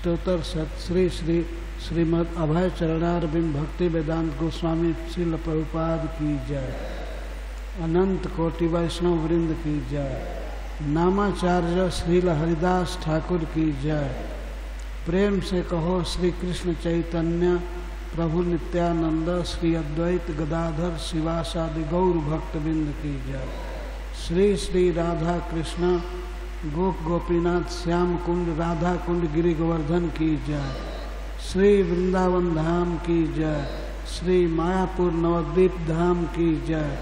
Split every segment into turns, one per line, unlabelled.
अष्टोत्तर श्री श्री श्रीमद् अभय चरणारविंद भक्ति वेदांत गोस्वामी श्रील प्रभुपाद की जय। अनंत कोटि वैष्णव वृंद की जय। नामाचार्य श्रील हरिदास ठाकुर की जय। प्रेम से कहो श्री कृष्ण चैतन्य प्रभु नित्यानंद श्री अद्वैत गदाधर शिवासादि गौर भक्तबिंद की जय। श्री श्री राधा कृष्ण गोप गोपीनाथ श्याम कुंड राधा कुंड गिरि गोवर्धन की जय। श्री वृंदावन धाम की जय। श्री मायापुर नवद्वीप धाम की जय।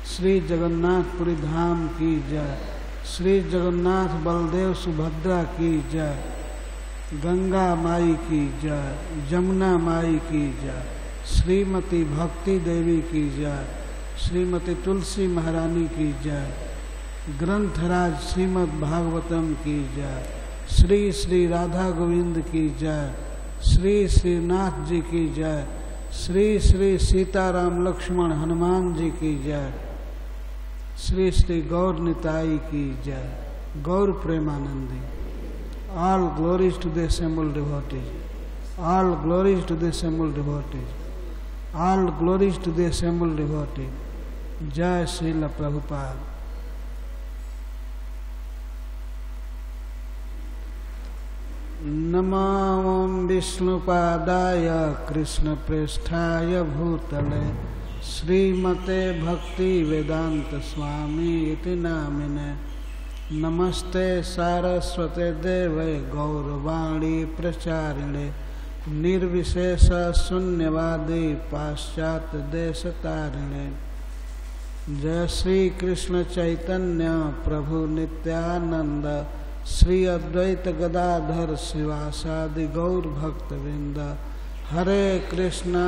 श्री जगन्नाथपुरी धाम की जय। श्री जगन्नाथ बलदेव सुभद्रा की जय। गंगा माई की जय। जमुना माई की जय। श्रीमती भक्ति देवी की जय। श्रीमती तुलसी महारानी की जय। ग्रंथराज श्रीमद् भागवतम की जय। श्री श्री राधा गोविंद की जय। श्री श्रीनाथ जी की जय। श्री श्री सीताराम लक्ष्मण हनुमान जी की जय। श्री श्री गौर निताई की जय। गौर Premanandi. All glories to the assembled devotees. All glories to the assembled devotees. All glories to the assembled devotees. जय श्रील प्रभुपाद। नमो विष्णुपादाय कृष्णप्रेष्ठाय भूतले श्रीमते भक्ति वेदांत स्वामी इति नामिने। नमस्ते सारस्वते देवे गौरवाणी प्रचारिणे निर्विशेष शून्यवादी पाश्चात्य देशतारिणे। जय श्री कृष्ण चैतन्य प्रभु नित्यानंद श्री अद्वैत गदाधर शिवासादि गौर भक्तवृंद। हरे कृष्णा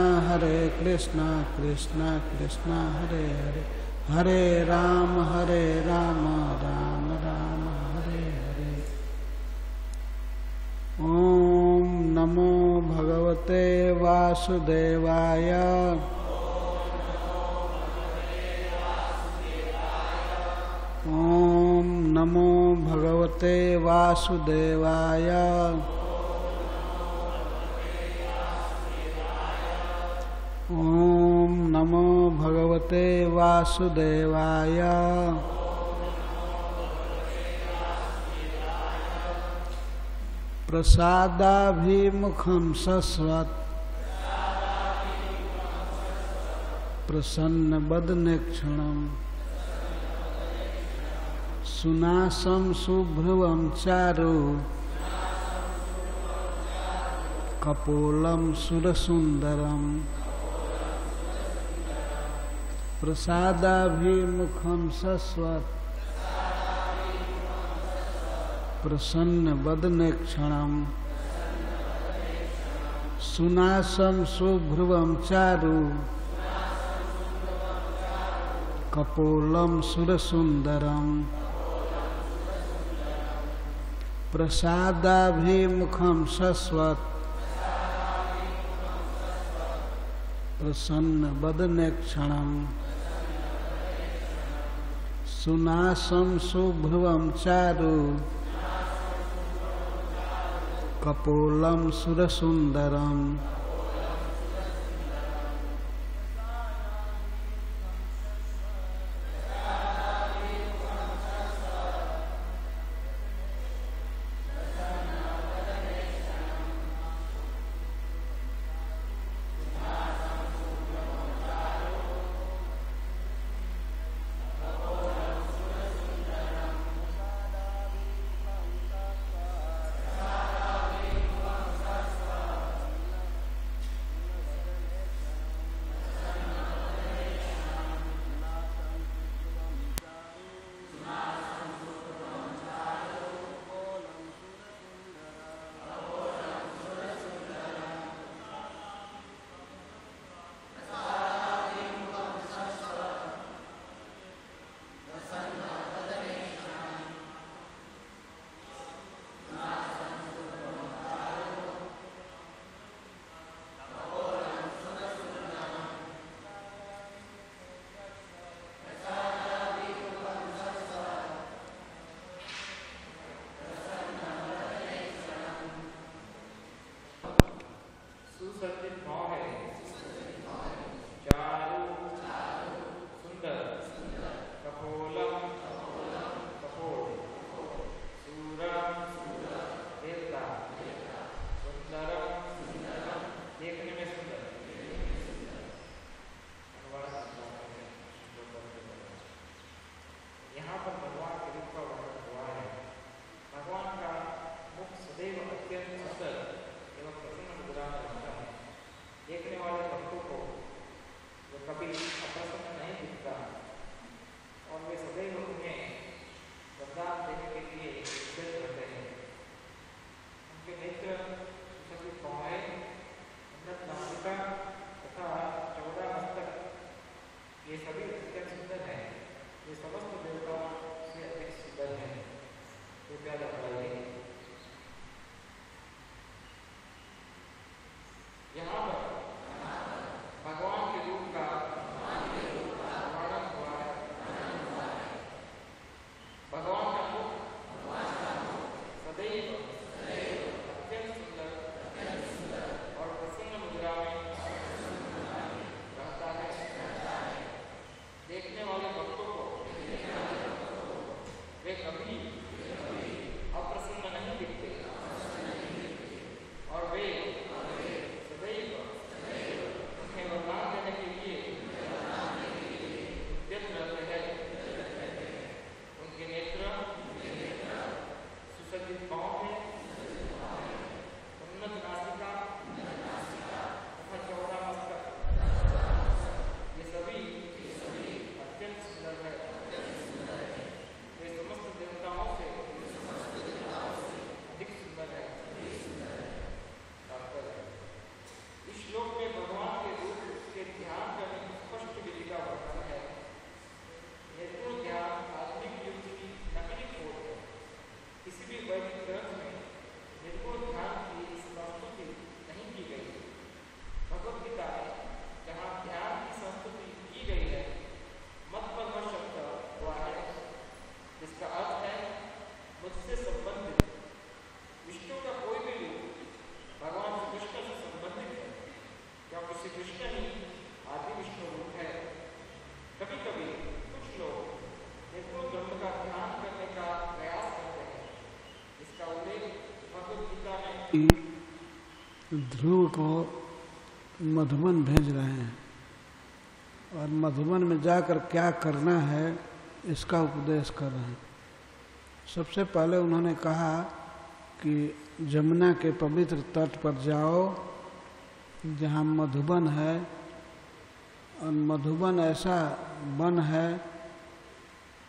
कृष्णा कृष्णा हरे हरे, हरे राम राम राम हरे हरे। ओम नमो भगवते वासुदेवाय। ओम नमो भगवते वासुदेवाय। ओम नमो भगवते वासुदेवाय। प्रसादाभिमुखं सस्वत् प्रसन्नवदनेक्षणम् सुनासं शुभ्रुवं चारु कपोलं सुरसुन्दरम्। प्रसादाभिमुखं सस्वत् प्रसन्नवदनेक्षणम् सुनासं शुभ्रुवं चारु कपोलं सुरसुन्दरम्। प्रसादाभिमुखं सस्वत् प्रसन्नवदनेक्षणम् सुनासं शुभ्रुवं चारु कपोलं सुरसुन्दरम्। ध्रुव को मधुबन भेज रहे हैं और मधुबन में जाकर क्या करना है इसका उपदेश कर रहे हैं। सबसे पहले उन्होंने कहा कि जमुना के पवित्र तट पर जाओ जहाँ मधुबन है, और मधुबन ऐसा वन है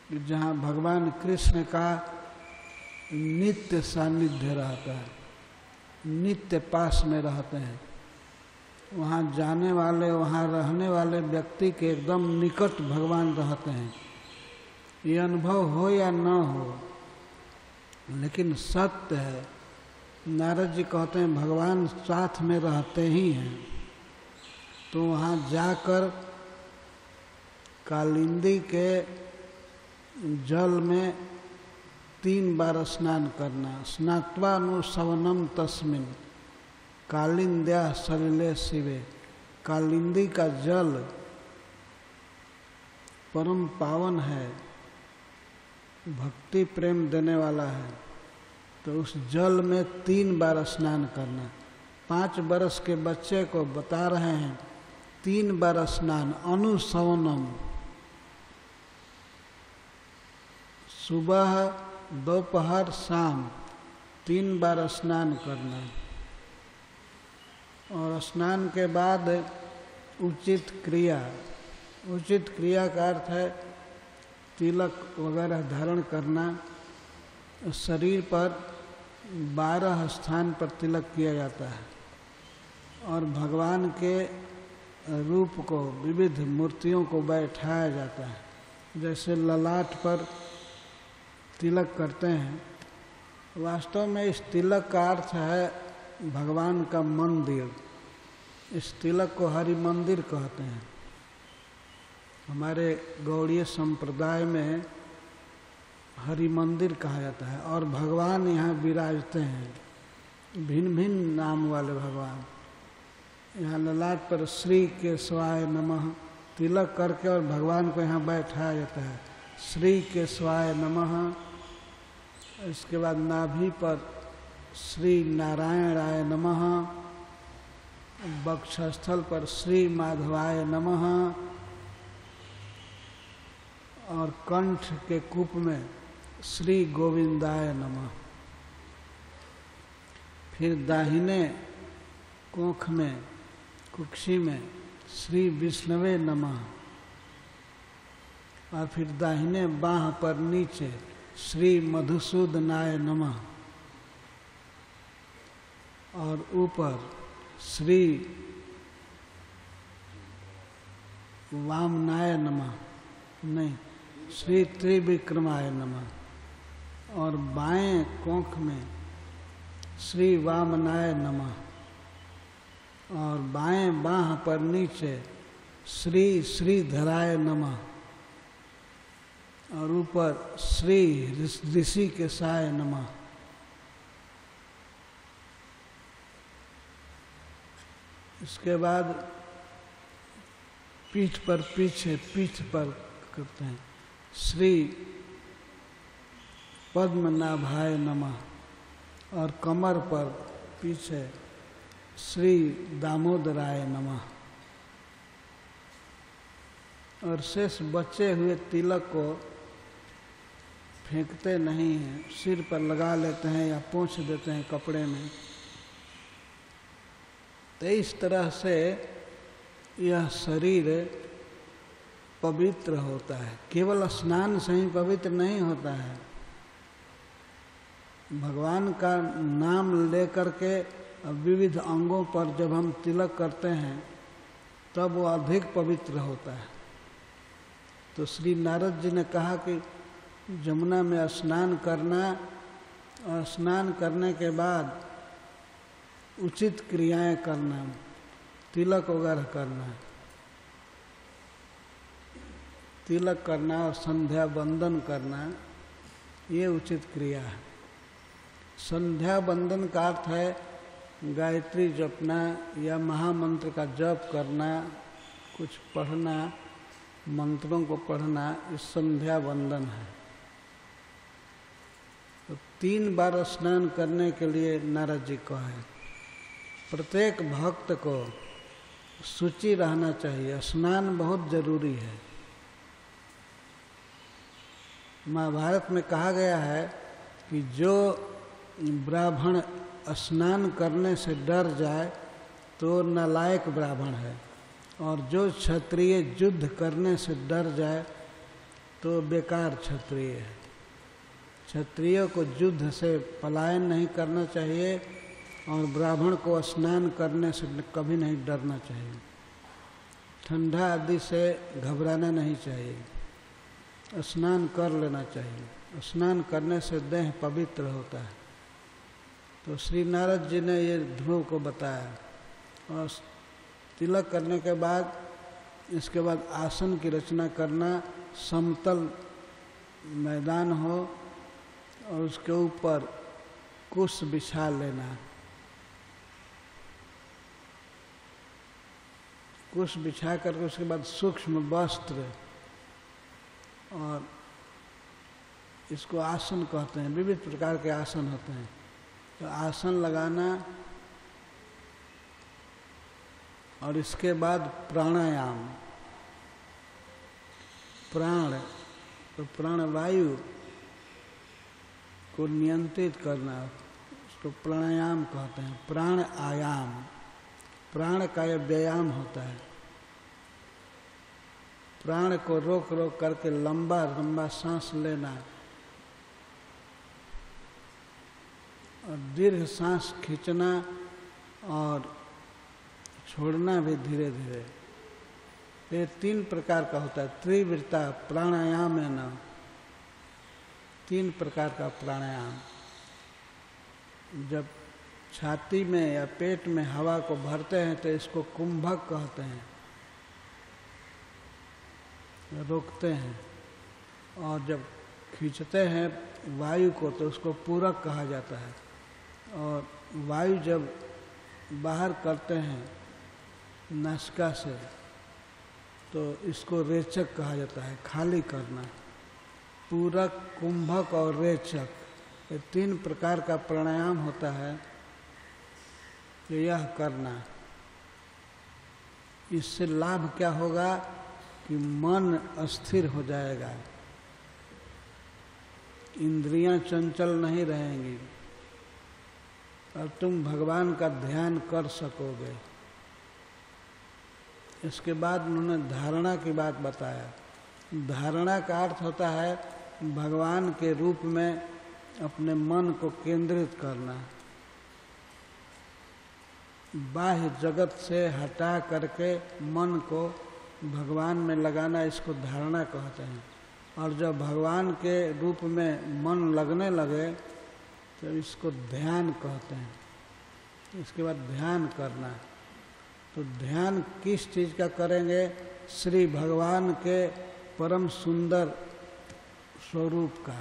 कि जहाँ भगवान कृष्ण का नित्य सानिध्य रहता है, नित्य पास में रहते हैं। वहाँ जाने वाले, वहाँ रहने वाले व्यक्ति के एकदम निकट भगवान रहते हैं। ये अनुभव हो या न हो, लेकिन सत्य है। नारद जी कहते हैं भगवान साथ में रहते ही हैं। तो वहाँ जाकर कालिंदी के जल में 3 बार स्नान करना। स्नात्वानुशवनम तस्मिन् कालिंद्या सलिले शिवे। कालिंदी का जल परम पावन है, भक्ति प्रेम देने वाला है। तो उस जल में 3 बार स्नान करना। 5 बरस के बच्चे को बता रहे हैं 3 बार स्नान। अनुशवनम, सुबह दोपहर शाम 3 बार स्नान करना। और स्नान के बाद उचित क्रिया। उचित क्रिया का अर्थ है तिलक वगैरह धारण करना। शरीर पर 12 स्थान पर तिलक किया जाता है और भगवान के रूप को, विविध मूर्तियों को बैठाया जाता है। जैसे ललाट पर तिलक करते हैं, वास्तव में इस तिलक का अर्थ है भगवान का मंदिर। इस तिलक को हरि मंदिर कहते हैं। हमारे गौड़ीय संप्रदाय में हरि मंदिर कहा जाता है और भगवान यहाँ विराजते हैं, भिन्न भिन्न नाम वाले भगवान। यहाँ ललाट पर श्री केशवाय नमः तिलक करके और भगवान को यहाँ बैठाया जाता है, श्री केशवाय नमः। इसके बाद नाभि पर श्री नारायणाय नमः, वक्षस्थल पर श्री माधवाय नमः और कंठ के कूप में श्री गोविंदाय नमः। फिर दाहिने कोख में, कुक्षी में श्री विष्णवे नमः। और फिर दाहिने बाह पर नीचे श्री मधुसूदनाय नमः। और ऊपर श्री वामनाय नमः, नहीं, श्री त्रिविक्रमाय नमः। और बाएं कोख में श्री वामनाय नमः। और बाएं बाह पर नीचे श्री श्रीधराय नमः। और ऊपर श्री ऋषिकेशाय नमः। इसके बाद पीठ पर, पीछे पीठ पर करते हैं श्री पद्मनाभाय नमः। और कमर पर पीछे श्री दामोदराय नमः। और शेष बचे हुए तिलक को फेंकते नहीं हैं, सिर पर लगा लेते हैं या पोंछ देते हैं कपड़े में। तो इस तरह से यह शरीर पवित्र होता है। केवल स्नान से ही पवित्र नहीं होता है। भगवान का नाम लेकर के विविध अंगों पर जब हम तिलक करते हैं तब वो अधिक पवित्र होता है। तो श्री नारद जी ने कहा कि जमुना में स्नान करना और स्नान करने के बाद उचित क्रियाएं करना, तिलक वगैरह करना, तिलक करना और संध्या वंदन करना, ये उचित क्रिया है। संध्या वंदन का अर्थ है गायत्री जपना या महामंत्र का जप करना, कुछ पढ़ना, मंत्रों को पढ़ना, इस संध्या वंदन है। तो 3 बार स्नान करने के लिए नारद जी कहे। प्रत्येक भक्त को शुचि रहना चाहिए, स्नान बहुत जरूरी है। महाभारत में कहा गया है कि जो ब्राह्मण स्नान करने से डर जाए तो नालायक ब्राह्मण है, और जो क्षत्रिय युद्ध करने से डर जाए तो बेकार क्षत्रिय है। क्षत्रियों को युद्ध से पलायन नहीं करना चाहिए, और ब्राह्मण को स्नान करने से कभी नहीं डरना चाहिए। ठंडा आदि से घबराना नहीं चाहिए, स्नान कर लेना चाहिए। स्नान करने से देह पवित्र होता है। तो श्री नारद जी ने ये ध्रुव को बताया। और तिलक करने के बाद इसके बाद आसन की रचना करना, समतल मैदान हो और उसके ऊपर कुश बिछा लेना। कुश बिछा करके उसके बाद सूक्ष्म वस्त्र, और इसको आसन कहते हैं। विविध प्रकार के आसन होते हैं। तो आसन लगाना, और इसके बाद प्राणायाम, प्राण तो प्राणवायु को नियंत्रित करना, उसको प्राणायाम कहते हैं। प्राण आयाम, प्राण का यह व्यायाम होता है। प्राण को रोक रोक करके लंबा लंबा सांस लेना, और दीर्घ सांस खींचना और छोड़ना भी धीरे धीरे। ये 3 प्रकार का होता है। त्रिवृत्ता प्राणायाम है ना, 3 प्रकार का प्राणायाम। जब छाती में या पेट में हवा को भरते हैं तो इसको कुंभक कहते हैं, रोकते हैं। और जब खींचते हैं वायु को तो उसको पूरक कहा जाता है। और वायु जब बाहर करते हैं नासिका से तो इसको रेचक कहा जाता है, खाली करना। पूरक, कुंभक और रेचक, ये 3 प्रकार का प्राणायाम होता है। तो यह करना, इससे लाभ क्या होगा कि मन अस्थिर हो जाएगा, इंद्रियां चंचल नहीं रहेंगी, और तुम भगवान का ध्यान कर सकोगे। इसके बाद उन्होंने धारणा की बात बताया। धारणा का अर्थ होता है भगवान के रूप में अपने मन को केंद्रित करना, बाह्य जगत से हटा करके मन को भगवान में लगाना, इसको धारणा कहते हैं। और जब भगवान के रूप में मन लगने लगे तो इसको ध्यान कहते हैं। इसके बाद ध्यान करना। तो ध्यान किस चीज़ का करेंगे? श्री भगवान के परम सुंदर स्वरूप का,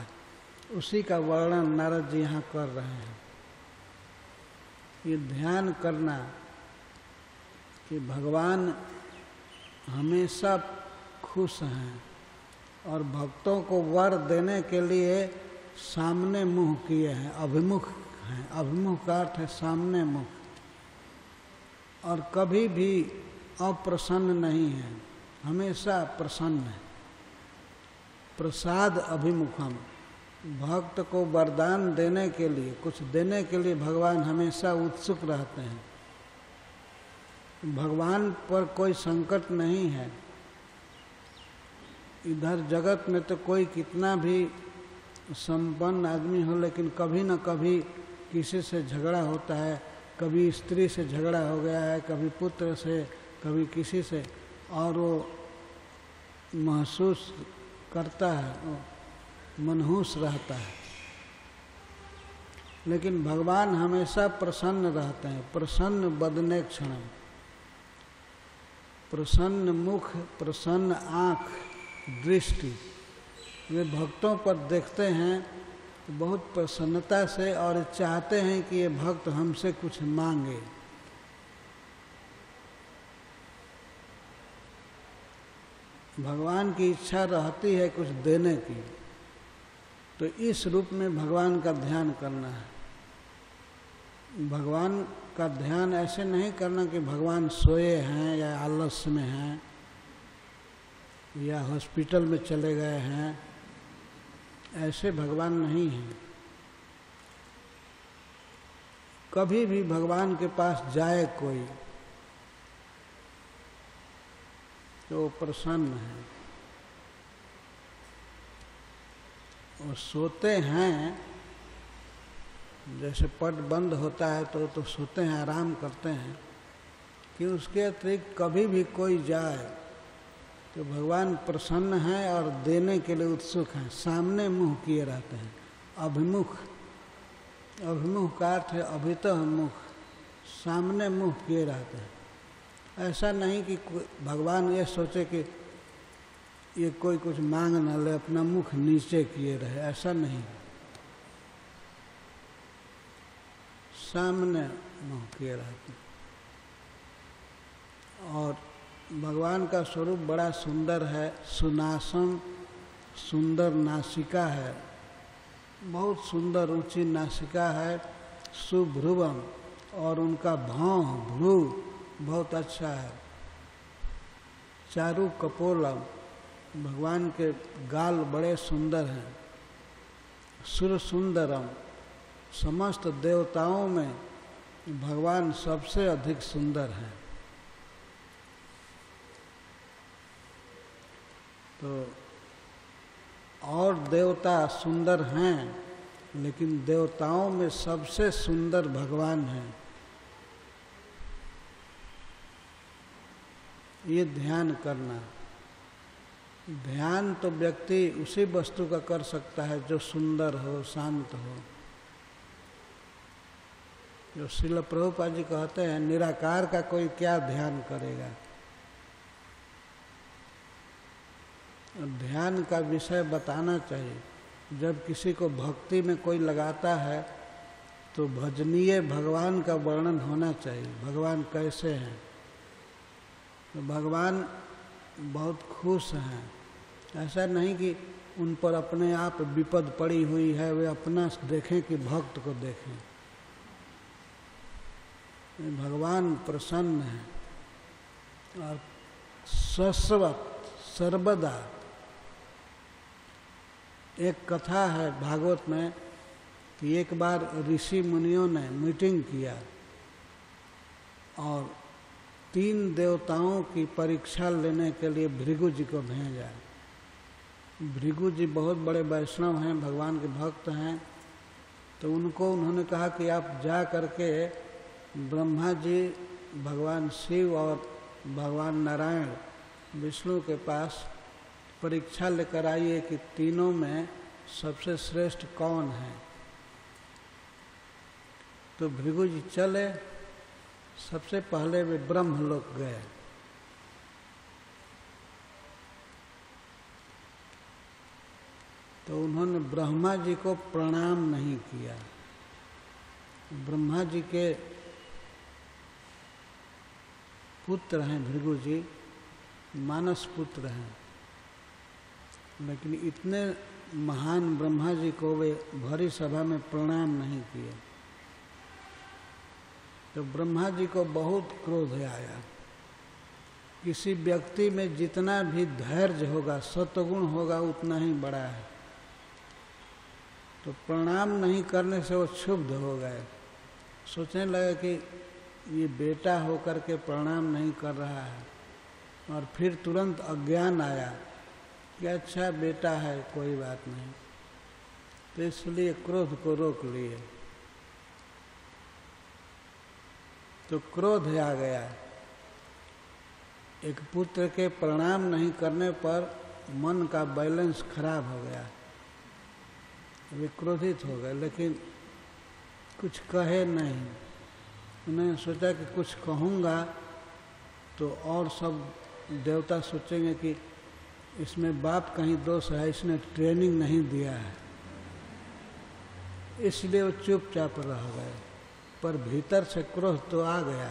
उसी का वर्णन नारद जी यहाँ कर रहे हैं। ये ध्यान करना कि भगवान हमेशा खुश हैं और भक्तों को वर देने के लिए सामने मुँह किए हैं, अभिमुख हैं। अभिमुख का अर्थ है सामने मुख, और कभी भी अप्रसन्न नहीं है, हमेशा प्रसन्न है। प्रसाद अभिमुखम, भक्त को वरदान देने के लिए, कुछ देने के लिए भगवान हमेशा उत्सुक रहते हैं। भगवान पर कोई संकट नहीं है। इधर जगत में तो कोई कितना भी संपन्न आदमी हो, लेकिन कभी न कभी किसी से झगड़ा होता है। कभी स्त्री से झगड़ा हो गया है, कभी पुत्र से, कभी किसी से, और वो महसूस करता है, मनहूस रहता है। लेकिन भगवान हमेशा प्रसन्न रहते हैं। प्रसन्न बदने क्षणम, प्रसन्न मुख, प्रसन्न आँख, दृष्टि, वे भक्तों पर देखते हैं तो बहुत प्रसन्नता से, और चाहते हैं कि ये भक्त हमसे कुछ मांगे। भगवान की इच्छा रहती है कुछ देने की। तो इस रूप में भगवान का ध्यान करना है। भगवान का ध्यान ऐसे नहीं करना कि भगवान सोए हैं या आलस्य में हैं या हॉस्पिटल में चले गए हैं, ऐसे भगवान नहीं हैं। कभी भी भगवान के पास जाए कोई तो वो प्रसन्न है। और सोते हैं, जैसे पट बंद होता है तो सोते हैं, आराम करते हैं, कि उसके अतिरिक्त कभी भी कोई जाए तो भगवान प्रसन्न हैं और देने के लिए उत्सुक हैं, सामने मुंह किए रहते हैं। अभिमुख, अभिमुख का अर्थ है अभितः मुख, सामने मुंह किए रहते हैं। ऐसा नहीं कि भगवान ये सोचे कि ये कोई कुछ मांग न ले, अपना मुख नीचे किए रहे, ऐसा नहीं। सामने मुंह किए रहते हैं। और भगवान का स्वरूप बड़ा सुंदर है, सुनासम, सुंदर नासिका है, बहुत सुंदर ऊंची नासिका है, सुभ्रुवम, और उनका भौं भ्रू बहुत अच्छा है, चारु कपोलम, भगवान के गाल बड़े सुंदर हैं, सुर सुंदरम, समस्त देवताओं में भगवान सबसे अधिक सुंदर हैं। तो और देवता सुंदर हैं, लेकिन देवताओं में सबसे सुंदर भगवान हैं। ये ध्यान करना। ध्यान तो व्यक्ति उसी वस्तु का कर सकता है जो सुंदर हो, शांत हो। जो श्रील प्रभुपाद जी कहते हैं, निराकार का कोई क्या ध्यान करेगा। ध्यान का विषय बताना चाहिए। जब किसी को भक्ति में कोई लगाता है तो भजनीय भगवान का वर्णन होना चाहिए, भगवान कैसे हैं। तो भगवान बहुत खुश हैं, ऐसा नहीं कि उन पर अपने आप विपद पड़ी हुई है, वे अपना देखें कि भक्त को देखें। भगवान प्रसन्न है और शाश्वत सर्वदा। एक कथा है भागवत में कि एक बार ऋषि मुनियों ने मीटिंग किया और 3 देवताओं की परीक्षा लेने के लिए भृगु जी को भेजा। भृगु जी बहुत बड़े वैष्णव हैं, भगवान के भक्त हैं। तो उनको उन्होंने कहा कि आप जा करके ब्रह्मा जी, भगवान शिव और भगवान नारायण विष्णु के पास परीक्षा लेकर आइए कि तीनों में सबसे श्रेष्ठ कौन है। तो भृगु जी चले। सबसे पहले वे ब्रह्मलोक गए। तो उन्होंने ब्रह्मा जी को प्रणाम नहीं किया। ब्रह्मा जी के पुत्र हैं भृगु जी, मानस पुत्र हैं, लेकिन इतने महान ब्रह्मा जी को वे भरी सभा में प्रणाम नहीं किए। तो ब्रह्मा जी को बहुत क्रोध आया। किसी व्यक्ति में जितना भी धैर्य होगा, सत्वगुण होगा, उतना ही बड़ा है। तो प्रणाम नहीं करने से वो क्षुब्ध हो गए। सोचने लगे कि ये बेटा होकर के प्रणाम नहीं कर रहा है। और फिर तुरंत अज्ञान आया कि अच्छा बेटा है, कोई बात नहीं। तो इसलिए क्रोध को रोक लिए। तो क्रोध आ गया। एक पुत्र के प्रणाम नहीं करने पर मन का बैलेंस खराब हो गया, वे क्रोधित हो गए, लेकिन कुछ कहे नहीं। उन्होंने सोचा कि कुछ कहूँगा तो और सब देवता सोचेंगे कि इसमें बाप कहीं दोष है, इसने ट्रेनिंग नहीं दिया है। इसलिए वो चुपचाप रह गए। पर भीतर से क्रोध तो आ गया।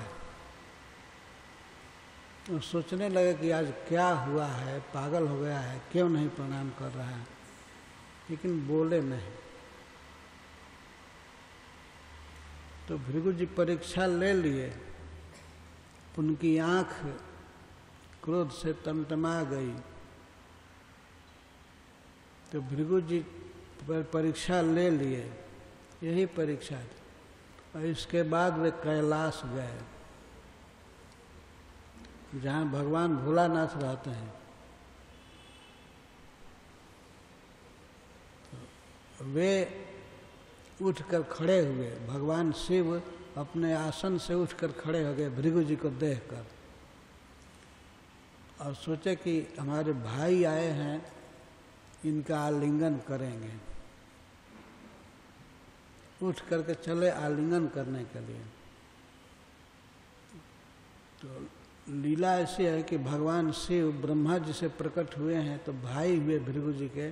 तो सोचने लगे कि आज क्या हुआ है, पागल हो गया है, क्यों नहीं प्रणाम कर रहा है। लेकिन बोले नहीं। तो भृगु जी परीक्षा ले लिए, उनकी आंख क्रोध से टमटमा गई। तो भृगु जी परीक्षा ले लिए, यही परीक्षा थी। और इसके बाद वे कैलाश गए, जहाँ भगवान भोलानाथ रहते हैं। वे उठकर खड़े हुए, भगवान शिव अपने आसन से उठकर खड़े हो गए भृगु जी को देखकर, और सोचे कि हमारे भाई आए हैं, इनका आलिंगन करेंगे। उठ करके चले आलिंगन करने के लिए। तो लीला ऐसी है कि भगवान शिव ब्रह्मा जी से प्रकट हुए हैं, तो भाई हुए भृगु जी के।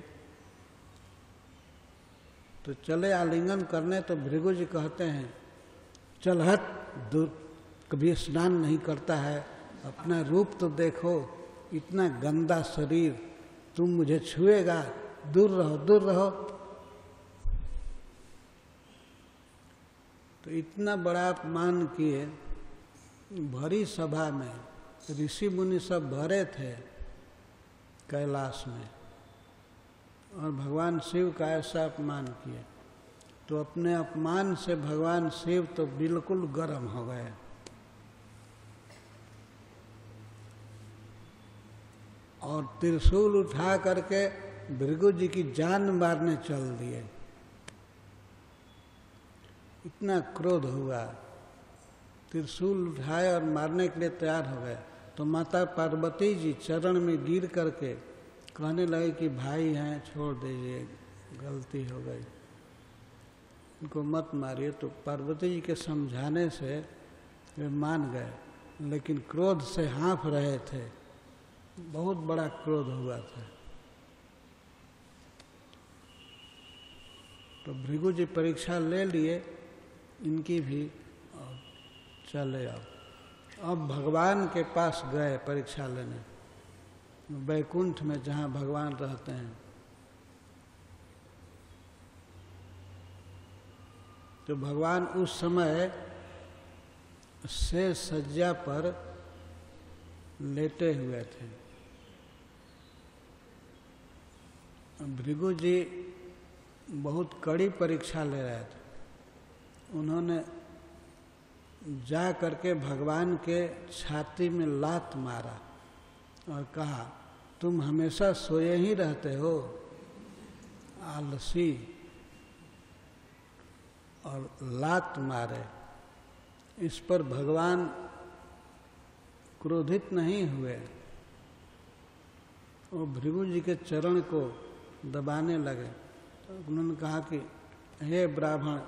तो चले आलिंगन करने, तो भृगु जी कहते हैं, चल हट दूर, कभी स्नान नहीं करता है, अपना रूप तो देखो, इतना गंदा शरीर, तुम मुझे छुएगा, दूर रहो दूर रहो। तो इतना बड़ा अपमान किए, भरी सभा में ऋषि मुनि सब भरे थे कैलाश में, और भगवान शिव का ऐसा अपमान किए। तो अपने अपमान से भगवान शिव तो बिल्कुल गर्म हो गए। और त्रिशूल उठा करके भृगु जी की जान मारने चल दिए। इतना क्रोध हुआ, त्रिशूल उठाए और मारने के लिए तैयार हो गए। तो माता पार्वती जी चरण में गिर करके कहने लगे कि भाई हैं, छोड़ दीजिए, गलती हो गई, इनको मत मारिए। तो पार्वती जी के समझाने से वे मान गए, लेकिन क्रोध से हाँफ रहे थे, बहुत बड़ा क्रोध हुआ था। तो भृगु जी परीक्षा ले लिए इनकी भी, और चले अब भगवान के पास गए परीक्षा लेने, वैकुंठ में जहाँ भगवान रहते हैं। तो भगवान उस समय शेष सज्जा पर लेटे हुए थे। भृगु जी बहुत कड़ी परीक्षा ले रहे थे। उन्होंने जा करके भगवान के छाती में लात मारा और कहा, तुम हमेशा सोए ही रहते हो, आलसी। और लात मारे। इस पर भगवान क्रोधित नहीं हुए, वो भृगु जी के चरण को दबाने लगे। तो उन्होंने कहा कि हे ब्राह्मण,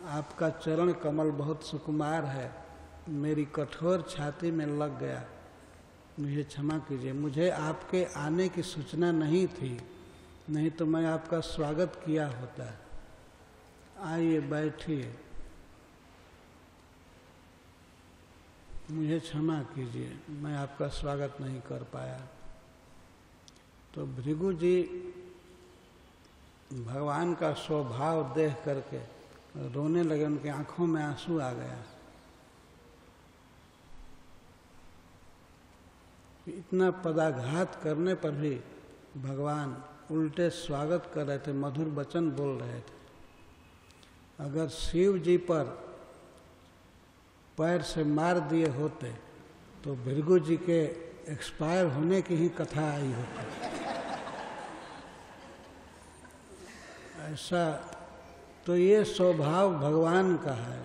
आपका चरण कमल बहुत सुकुमार है, मेरी कठोर छाती में लग गया, मुझे क्षमा कीजिए। मुझे आपके आने की सूचना नहीं थी, नहीं तो मैं आपका स्वागत किया होता। आइए बैठिए, मुझे क्षमा कीजिए, मैं आपका स्वागत नहीं कर पाया। तो भृगु जी भगवान का स्वभाव देख करके रोने लगे, उनके आंखों में आंसू आ गया। इतना पदाघात करने पर भी भगवान उल्टे स्वागत कर रहे थे, मधुर वचन बोल रहे थे। अगर शिव जी पर पैर से मार दिए होते तो भृगु जी के एक्सपायर होने की ही कथा आई होती। ऐसा तो ये स्वभाव भगवान का है।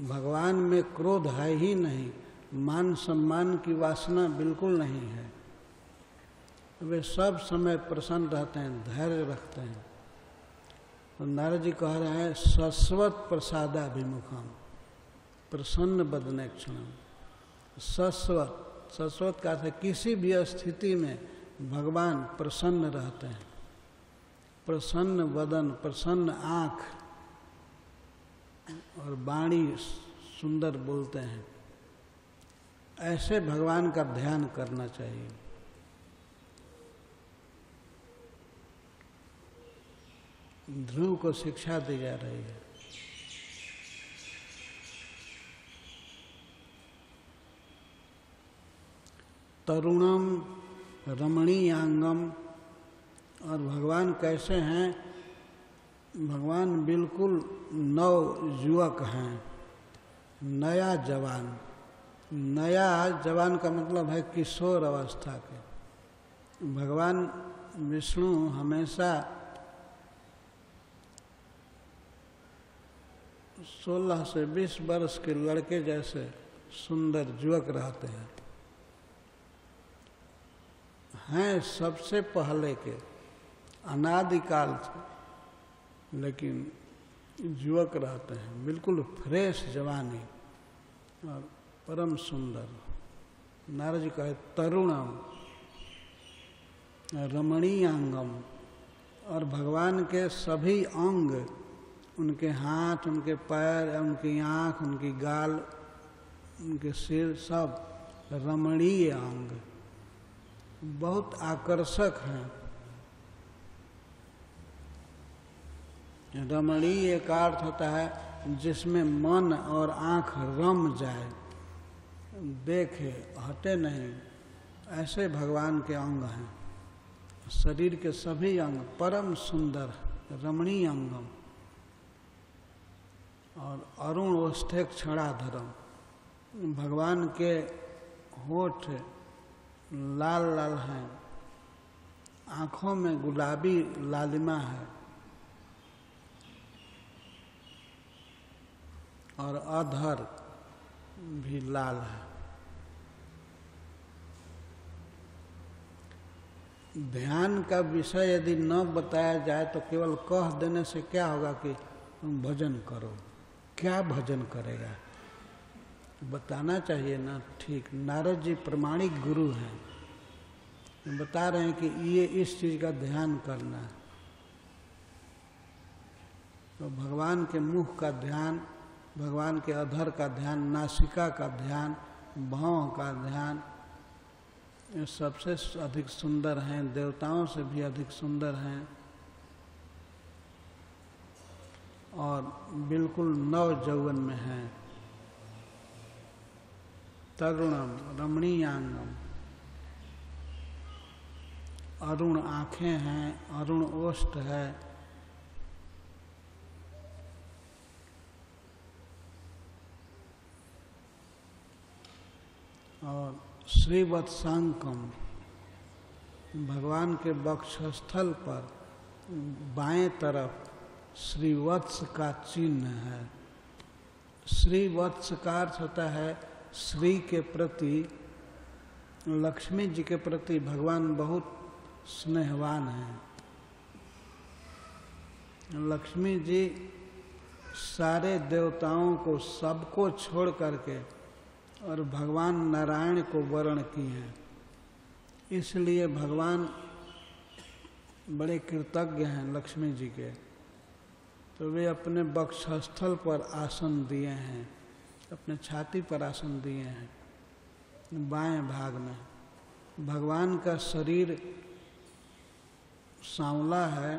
भगवान में क्रोध है ही नहीं, मान सम्मान की वासना बिल्कुल नहीं है। वे सब समय प्रसन्न रहते हैं, धैर्य रखते हैं। तो नारद जी कह रहे हैं, शश्वत प्रसादाभिमुखम प्रसन्न बदने क्षणम। शश्वत, शश्वत का अर्थ है किसी भी स्थिति में भगवान प्रसन्न रहते हैं। प्रसन्न वदन, प्रसन्न आँख और वाणी सुंदर बोलते हैं। ऐसे भगवान का ध्यान करना चाहिए। ध्रुव को शिक्षा दी जा रही है। तरुणम रमणीयांगम, और भगवान कैसे हैं? भगवान बिल्कुल नव युवक हैं, नया जवान। नया जवान का मतलब है किशोर अवस्था के। भगवान विष्णु हमेशा 16 से 20 वर्ष के लड़के जैसे सुंदर युवक रहते हैं सबसे पहले के, अनादिकाल से, लेकिन युवक रहते हैं, बिल्कुल फ्रेश जवानी और परम सुंदर। नारद जी कहे तरुणम रमणीयांगम, और भगवान के सभी अंग, उनके हाथ, उनके पैर, उनकी आँख, उनकी गाल, उनके सिर, सब रमणीय अंग, बहुत आकर्षक हैं। रमणीय का अर्थ होता है जिसमें मन और आँख रम जाए, देखे हटे नहीं, ऐसे भगवान के अंग हैं। शरीर के सभी अंग परम सुंदर रमणीय अंगम। और अरुण ओष्ठे क्षणाधरम, भगवान के होठ लाल लाल हैं, आँखों में गुलाबी लालिमा है, और अधर भी लाल है। ध्यान का विषय यदि न बताया जाए तो केवल कह देने से क्या होगा कि तुम भजन करो, क्या भजन करेगा? बताना चाहिए ना। ठीक, नारद जी प्रमाणिक गुरु हैं, बता रहे हैं कि ये इस चीज का ध्यान करना है। तो भगवान के मुख का ध्यान, भगवान के अधर का ध्यान, नासिका का ध्यान, भौं का ध्यान, ये सबसे अधिक सुंदर हैं, देवताओं से भी अधिक सुंदर हैं, और बिल्कुल नव यौवन में हैं। तरुणम रमणीयांगम, अरुण आँखें हैं, अरुण ओष्ठ है, और श्रीवत्सांकम, भगवान के वक्षस्थल पर बाएं तरफ श्रीवत्स का चिन्ह है। श्रीवत्स का अर्थ होता है श्री के प्रति, लक्ष्मी जी के प्रति भगवान बहुत स्नेहवान हैं। लक्ष्मी जी सारे देवताओं को, सबको छोड़ करके और भगवान नारायण को वर्ण की हैं। इसलिए भगवान बड़े कृतज्ञ हैं लक्ष्मी जी के। तो वे अपने वक्षस्थल पर आसन दिए हैं, अपने छाती पर आसन दिए हैं, बाएं भाग में। भगवान का शरीर सांवला है,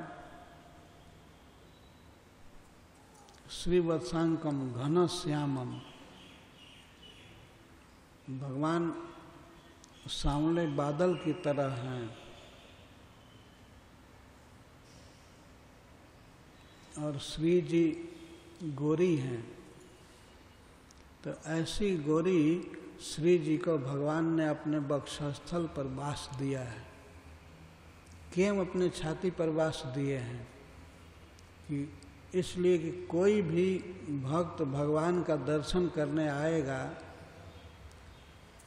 श्रीवत्सांकम घन श्यामम, भगवान सांवले बादल की तरह हैं, और श्री जी गोरी हैं। तो ऐसी गोरी श्री जी को भगवान ने अपने वक्षस्थल पर वास दिया है। क्यों अपने छाती पर वास दिए हैं? कि इसलिए कि कोई भी भक्त भगवान का दर्शन करने आएगा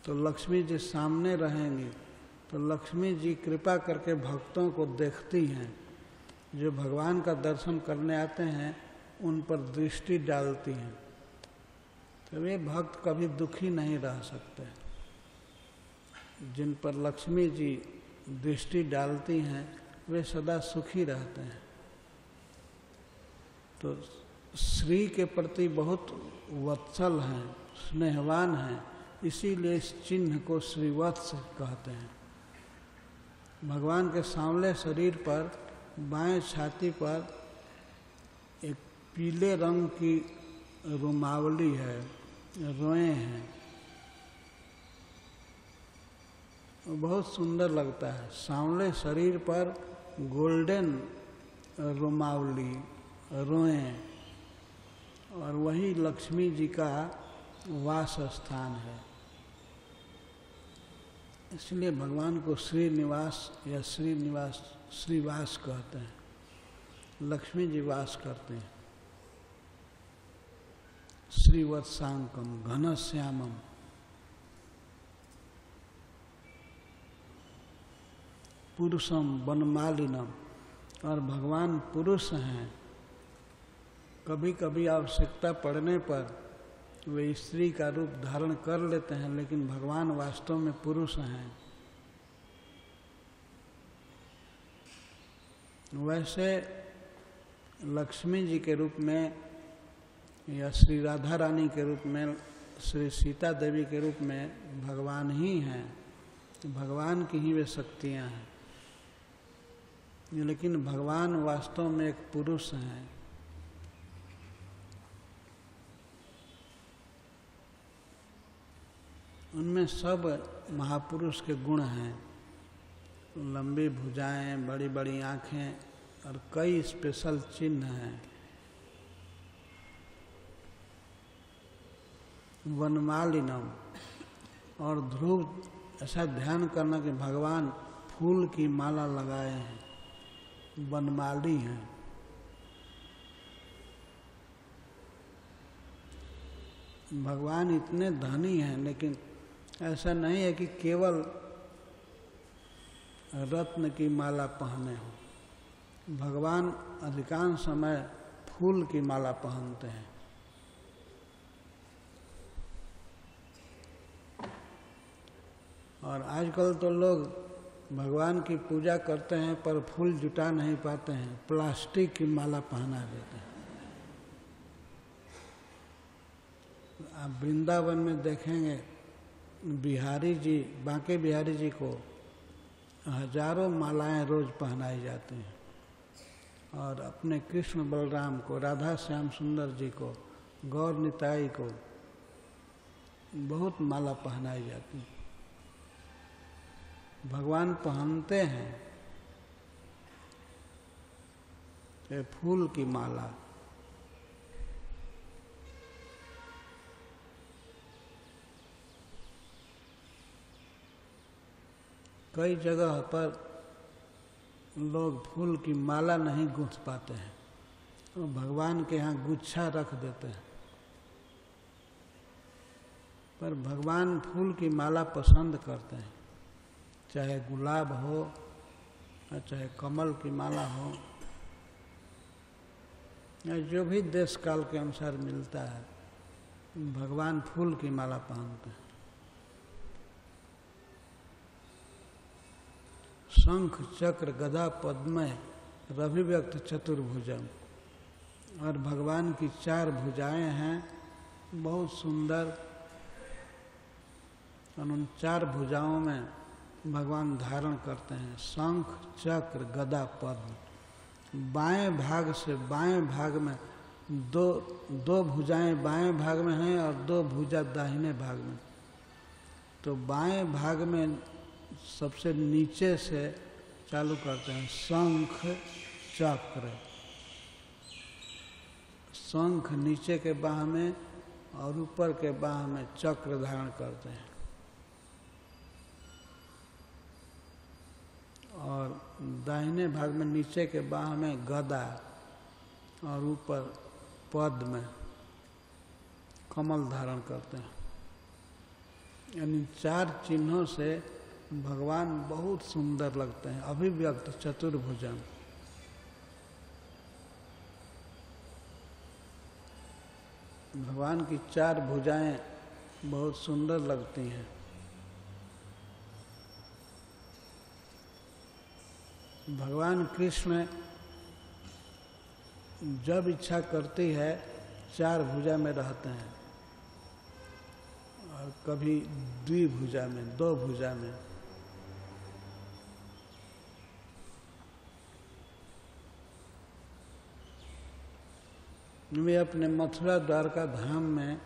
तो लक्ष्मी जी सामने रहेंगी, तो लक्ष्मी जी कृपा करके भक्तों को देखती हैं। जो भगवान का दर्शन करने आते हैं उन पर दृष्टि डालती हैं, तो वे भक्त कभी दुखी नहीं रह सकते। जिन पर लक्ष्मी जी दृष्टि डालती हैं वे सदा सुखी रहते हैं। तो श्री के प्रति बहुत वत्सल हैं, स्नेहवान हैं, इसीलिए इस चिन्ह को श्रीवत्स कहते हैं। भगवान के सांवले शरीर पर बाएं छाती पर पीले रंग की रुमावली है, रोए हैं, बहुत सुंदर लगता है। सांवले शरीर पर गोल्डन रुमावली, रोए, और वही लक्ष्मी जी का वास स्थान है। इसलिए भगवान को श्रीनिवास या श्रीवास कहते हैं। लक्ष्मी जी वास करते हैं। श्रीवत्सांकम घनश्यामम, पुरुषम वनमालिनम, और भगवान पुरुष हैं। कभी कभी आवश्यकता पड़ने पर वे स्त्री का रूप धारण कर लेते हैं, लेकिन भगवान वास्तव में पुरुष हैं। वैसे लक्ष्मी जी के रूप में या श्री राधा रानी के रूप में, श्री सीता देवी के रूप में भगवान ही हैं, भगवान की ही वे शक्तियाँ हैं। लेकिन भगवान वास्तव में एक पुरुष हैं। उनमें सब महापुरुष के गुण हैं। लंबी भुजाएं, बड़ी बड़ी आँखें और कई स्पेशल चिन्ह हैं। वनमालिनम, और ध्रुव, ऐसा ध्यान करना कि भगवान फूल की माला लगाए हैं, वनमाली हैं। भगवान इतने धनी हैं, लेकिन ऐसा नहीं है कि केवल रत्न की माला पहने हो। भगवान अधिकांश समय फूल की माला पहनते हैं। और आजकल तो लोग भगवान की पूजा करते हैं पर फूल जुटा नहीं पाते हैं, प्लास्टिक की माला पहना देते हैं। आप वृंदावन में देखेंगे बिहारी जी, बांके बिहारी जी को हजारों मालाएं रोज पहनाई जाती हैं, और अपने कृष्ण बलराम को, राधा श्याम सुंदर जी को, गौर निताई को बहुत माला पहनाई जाती है। भगवान पहनते हैं ये फूल की माला। कई जगह पर लोग फूल की माला नहीं गूंथ पाते हैं, तो भगवान के यहाँ गुच्छा रख देते हैं। पर भगवान फूल की माला पसंद करते हैं, चाहे गुलाब हो या चाहे कमल की माला हो, या जो भी देश काल के अनुसार मिलता है, भगवान फूल की माला पहनते हैं। शंख चक्र गदा पद्म रविव्यक्त चतुर्भुजम, और भगवान की 4 भुजाएं हैं, बहुत सुंदर। और उन 4 भुजाओं में भगवान धारण करते हैं शंख चक्र गदा पद्म। बाएं भाग से बाएं भाग में दो भुजाएं बाएं भाग में हैं और 2 भुजा दाहिने भाग में। तो बाएं भाग में सबसे नीचे से चालू करते हैं शंख चक्र। शंख नीचे के बाह में और ऊपर के बाह में चक्र धारण करते हैं, और दाहिने भाग में नीचे के बाह में गदा और ऊपर पद में कमल धारण करते हैं। यानी 4 चिन्हों से भगवान बहुत सुंदर लगते हैं। अभिव्यक्त चतुर्भुजन। भगवान की 4 भुजाएं बहुत सुंदर लगती हैं। भगवान कृष्ण जब इच्छा करती है 4 भुजा में रहते हैं, और कभी द्विभुजा में, 2 भुजा में। वे अपने मथुरा द्वारका धाम में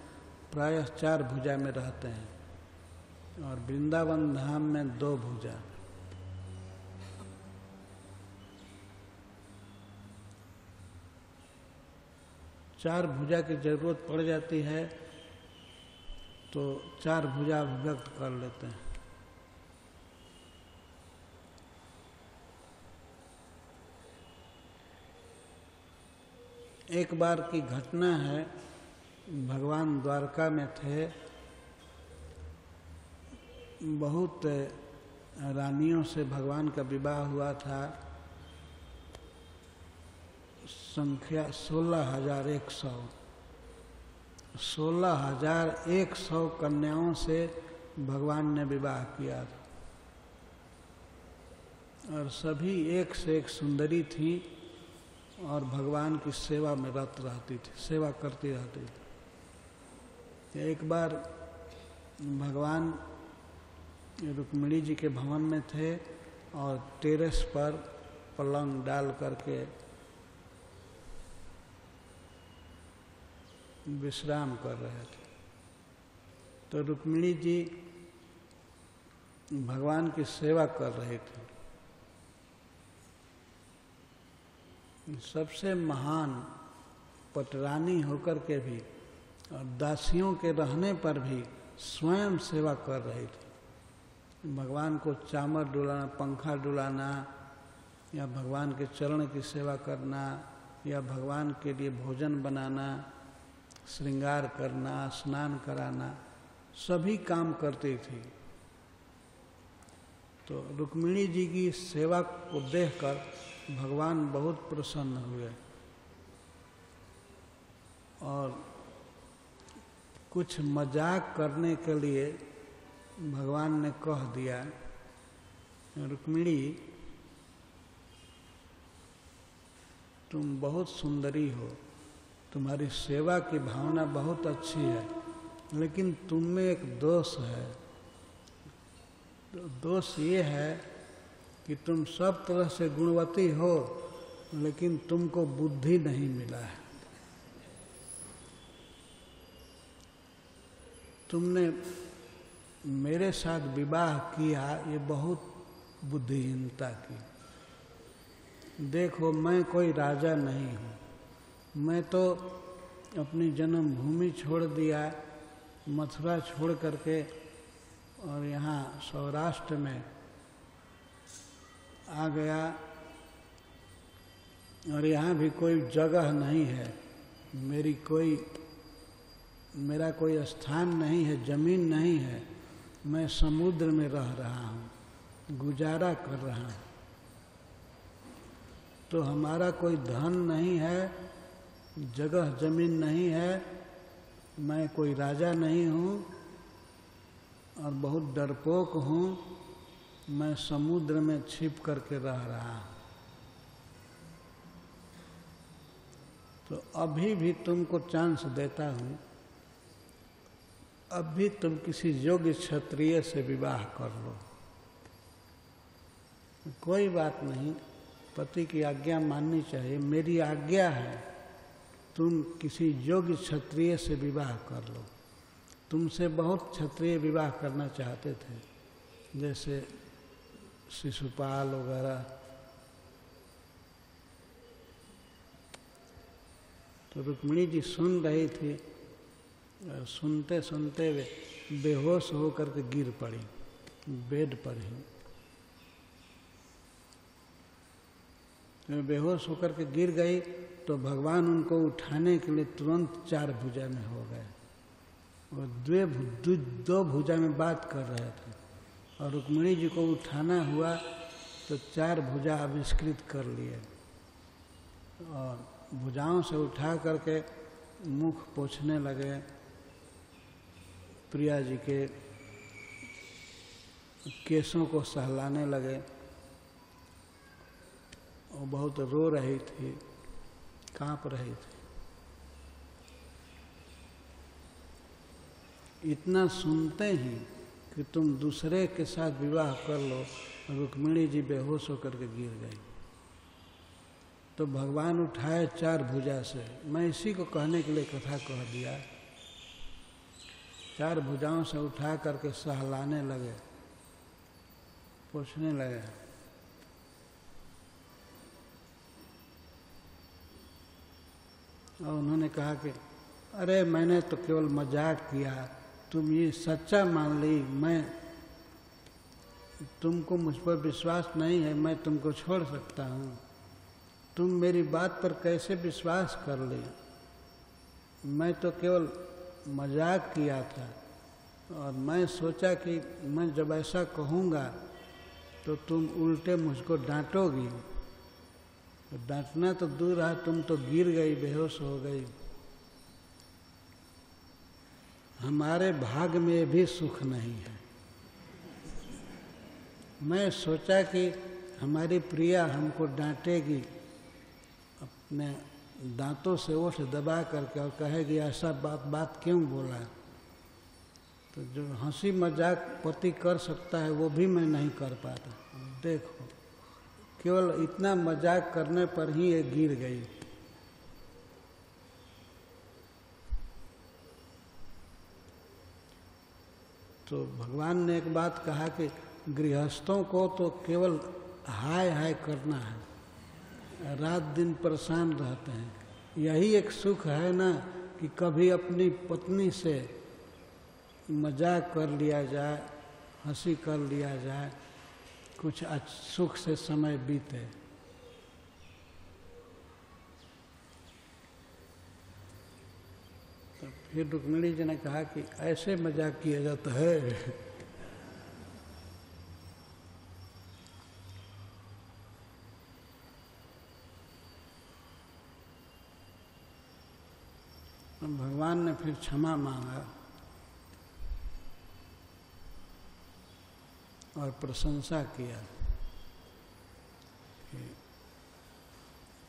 प्रायः 4 भुजा में रहते हैं और वृंदावन धाम में 2 भुजा। चार भुजा की जरूरत पड़ जाती है तो 4 भुजा अभिव्यक्त कर लेते हैं। एक बार की घटना है, भगवान द्वारका में थे, बहुत रानियों से भगवान का विवाह हुआ था, संख्या 16,100 16,100 कन्याओं से भगवान ने विवाह किया था और सभी एक से एक सुंदरी थी और भगवान की सेवा में रत रहती थी, सेवा करती रहती थी। एक बार भगवान रुक्मिणी जी के भवन में थे और टेरेस पर पलंग डाल करके विश्राम कर रहे थे। तो रुक्मिणी जी भगवान की सेवा कर रहे थे। सबसे महान पटरानी होकर के भी और दासियों के रहने पर भी स्वयं सेवा कर रही थी। भगवान को चामर डुलाना, पंखा डुलाना, या भगवान के चरण की सेवा करना, या भगवान के लिए भोजन बनाना, श्रृंगार करना, स्नान कराना, सभी काम करती थी। तो रुक्मिणी जी की सेवा को देखकर भगवान बहुत प्रसन्न हुए और कुछ मजाक करने के लिए भगवान ने कह दिया, रुक्मिणी तुम बहुत सुंदरी हो, तुम्हारी सेवा की भावना बहुत अच्छी है, लेकिन तुम में एक दोष है। दोष ये है कि तुम सब तरह से गुणवती हो, लेकिन तुमको बुद्धि नहीं मिला है। तुमने मेरे साथ विवाह किया, ये बहुत बुद्धिहीनता की। देखो मैं कोई राजा नहीं हूँ, मैं तो अपनी जन्मभूमि छोड़ दिया, मथुरा छोड़ करके और यहाँ सौराष्ट्र में आ गया और यहाँ भी कोई जगह नहीं है, मेरा कोई स्थान नहीं है, जमीन नहीं है, मैं समुद्र में रह रहा हूँ, गुजारा कर रहा हूँ। तो हमारा कोई धन नहीं है, जगह जमीन नहीं है, मैं कोई राजा नहीं हूँ और बहुत डरपोक हूँ, मैं समुद्र में छिप करके रह रहा हूँ। तो अभी भी तुमको चांस देता हूँ, अब भी तुम किसी योग्य क्षत्रिय से विवाह कर लो, कोई बात नहीं, पति की आज्ञा माननी चाहिए, मेरी आज्ञा है, तुम किसी योग्य क्षत्रिय से विवाह कर लो। तुमसे बहुत क्षत्रिय विवाह करना चाहते थे, जैसे शिशुपाल वगैरह। तो रुक्मिणी जी सुन रही थी और सुनते सुनते वे बेहोश होकर के गिर पड़ी बेड पर ही। बेहोश होकर के गिर गई तो भगवान उनको उठाने के लिए तुरंत 4 भुजा में हो गए और 2 भुजा में बात कर रहे थे और रुक्मिणी जी को उठाना हुआ तो 4 भुजा आविष्कृत कर लिए और भुजाओं से उठा करके मुख पोंछने लगे, प्रिया जी के केसों को सहलाने लगे। वो बहुत रो रही थी, कांप रही थी। इतना सुनते ही कि तुम दूसरे के साथ विवाह कर लो, रुक्मिणी जी बेहोश होकर के गिर गई। तो भगवान उठाए 4 भुजा से। मैं इसी को कहने के लिए कथा कह दिया। 4 भुजाओं से उठा करके सहलाने लगे, पूछने लगे, और उन्होंने कहा कि अरे मैंने तो केवल मजाक किया, तुम ये सच्चा मान ली, मैं तुमको मुझ पर विश्वास नहीं है, मैं तुमको छोड़ सकता हूँ, तुम मेरी बात पर कैसे विश्वास कर ली? मैं तो केवल मजाक किया था, और मैं सोचा कि मैं जब ऐसा कहूँगा तो तुम उल्टे मुझको डांटोगी। तो डांटना तो दूर रहा, तुम तो गिर गई, बेहोश हो गई। हमारे भाग में भी सुख नहीं है। मैं सोचा कि हमारी प्रिया हमको डांटेगी, अपने दांतों से ओठ दबा करके, और कहेगी ऐसा बात क्यों बोला। तो जो हंसी मजाक पति कर सकता है वो भी मैं नहीं कर पाता। देखो, केवल इतना मजाक करने पर ही ये गिर गई। तो भगवान ने एक बात कहा कि गृहस्थों को तो केवल हाय हाय करना है, रात दिन परेशान रहते हैं। यही एक सुख है ना कि कभी अपनी पत्नी से मजाक कर लिया जाए, हंसी कर लिया जाए, कुछ सुख से समय बीते। तो फिर रुक्मिणी जी ने कहा कि ऐसे मजाक किया जाता है। भगवान ने फिर क्षमा मांगा और प्रशंसा किया कि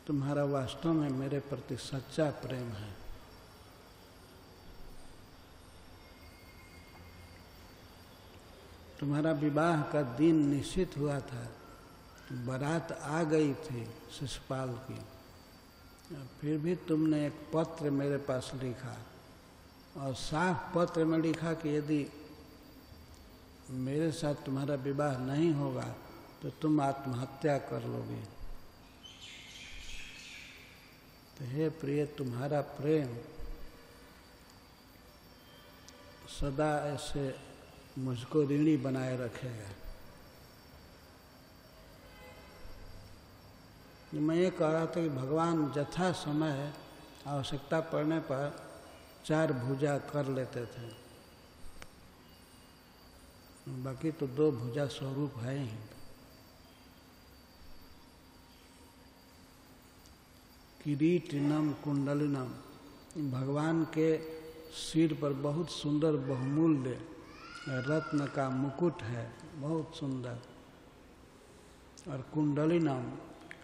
तुम्हारा वास्तव में मेरे प्रति सच्चा प्रेम है। तुम्हारा विवाह का दिन निश्चित हुआ था, बारात आ गई थी शिशुपाल की, फिर भी तुमने एक पत्र मेरे पास लिखा, और साफ पत्र में लिखा कि यदि मेरे साथ तुम्हारा विवाह नहीं होगा तो तुम आत्महत्या कर लोगे। तो हे प्रिय, तुम्हारा प्रेम सदा ऐसे मुझको ऋणी बनाए रखेगा। मैं ये कह रहा था कि भगवान यथा समय आवश्यकता पड़ने पर 4 भुजा कर लेते थे, बाकी तो 2 भुजा स्वरूप है ही। किरीटिनम कुंडलिनम, भगवान के सिर पर बहुत सुंदर बहुमूल्य रत्न का मुकुट है, बहुत सुंदर। और कुंडलिनम,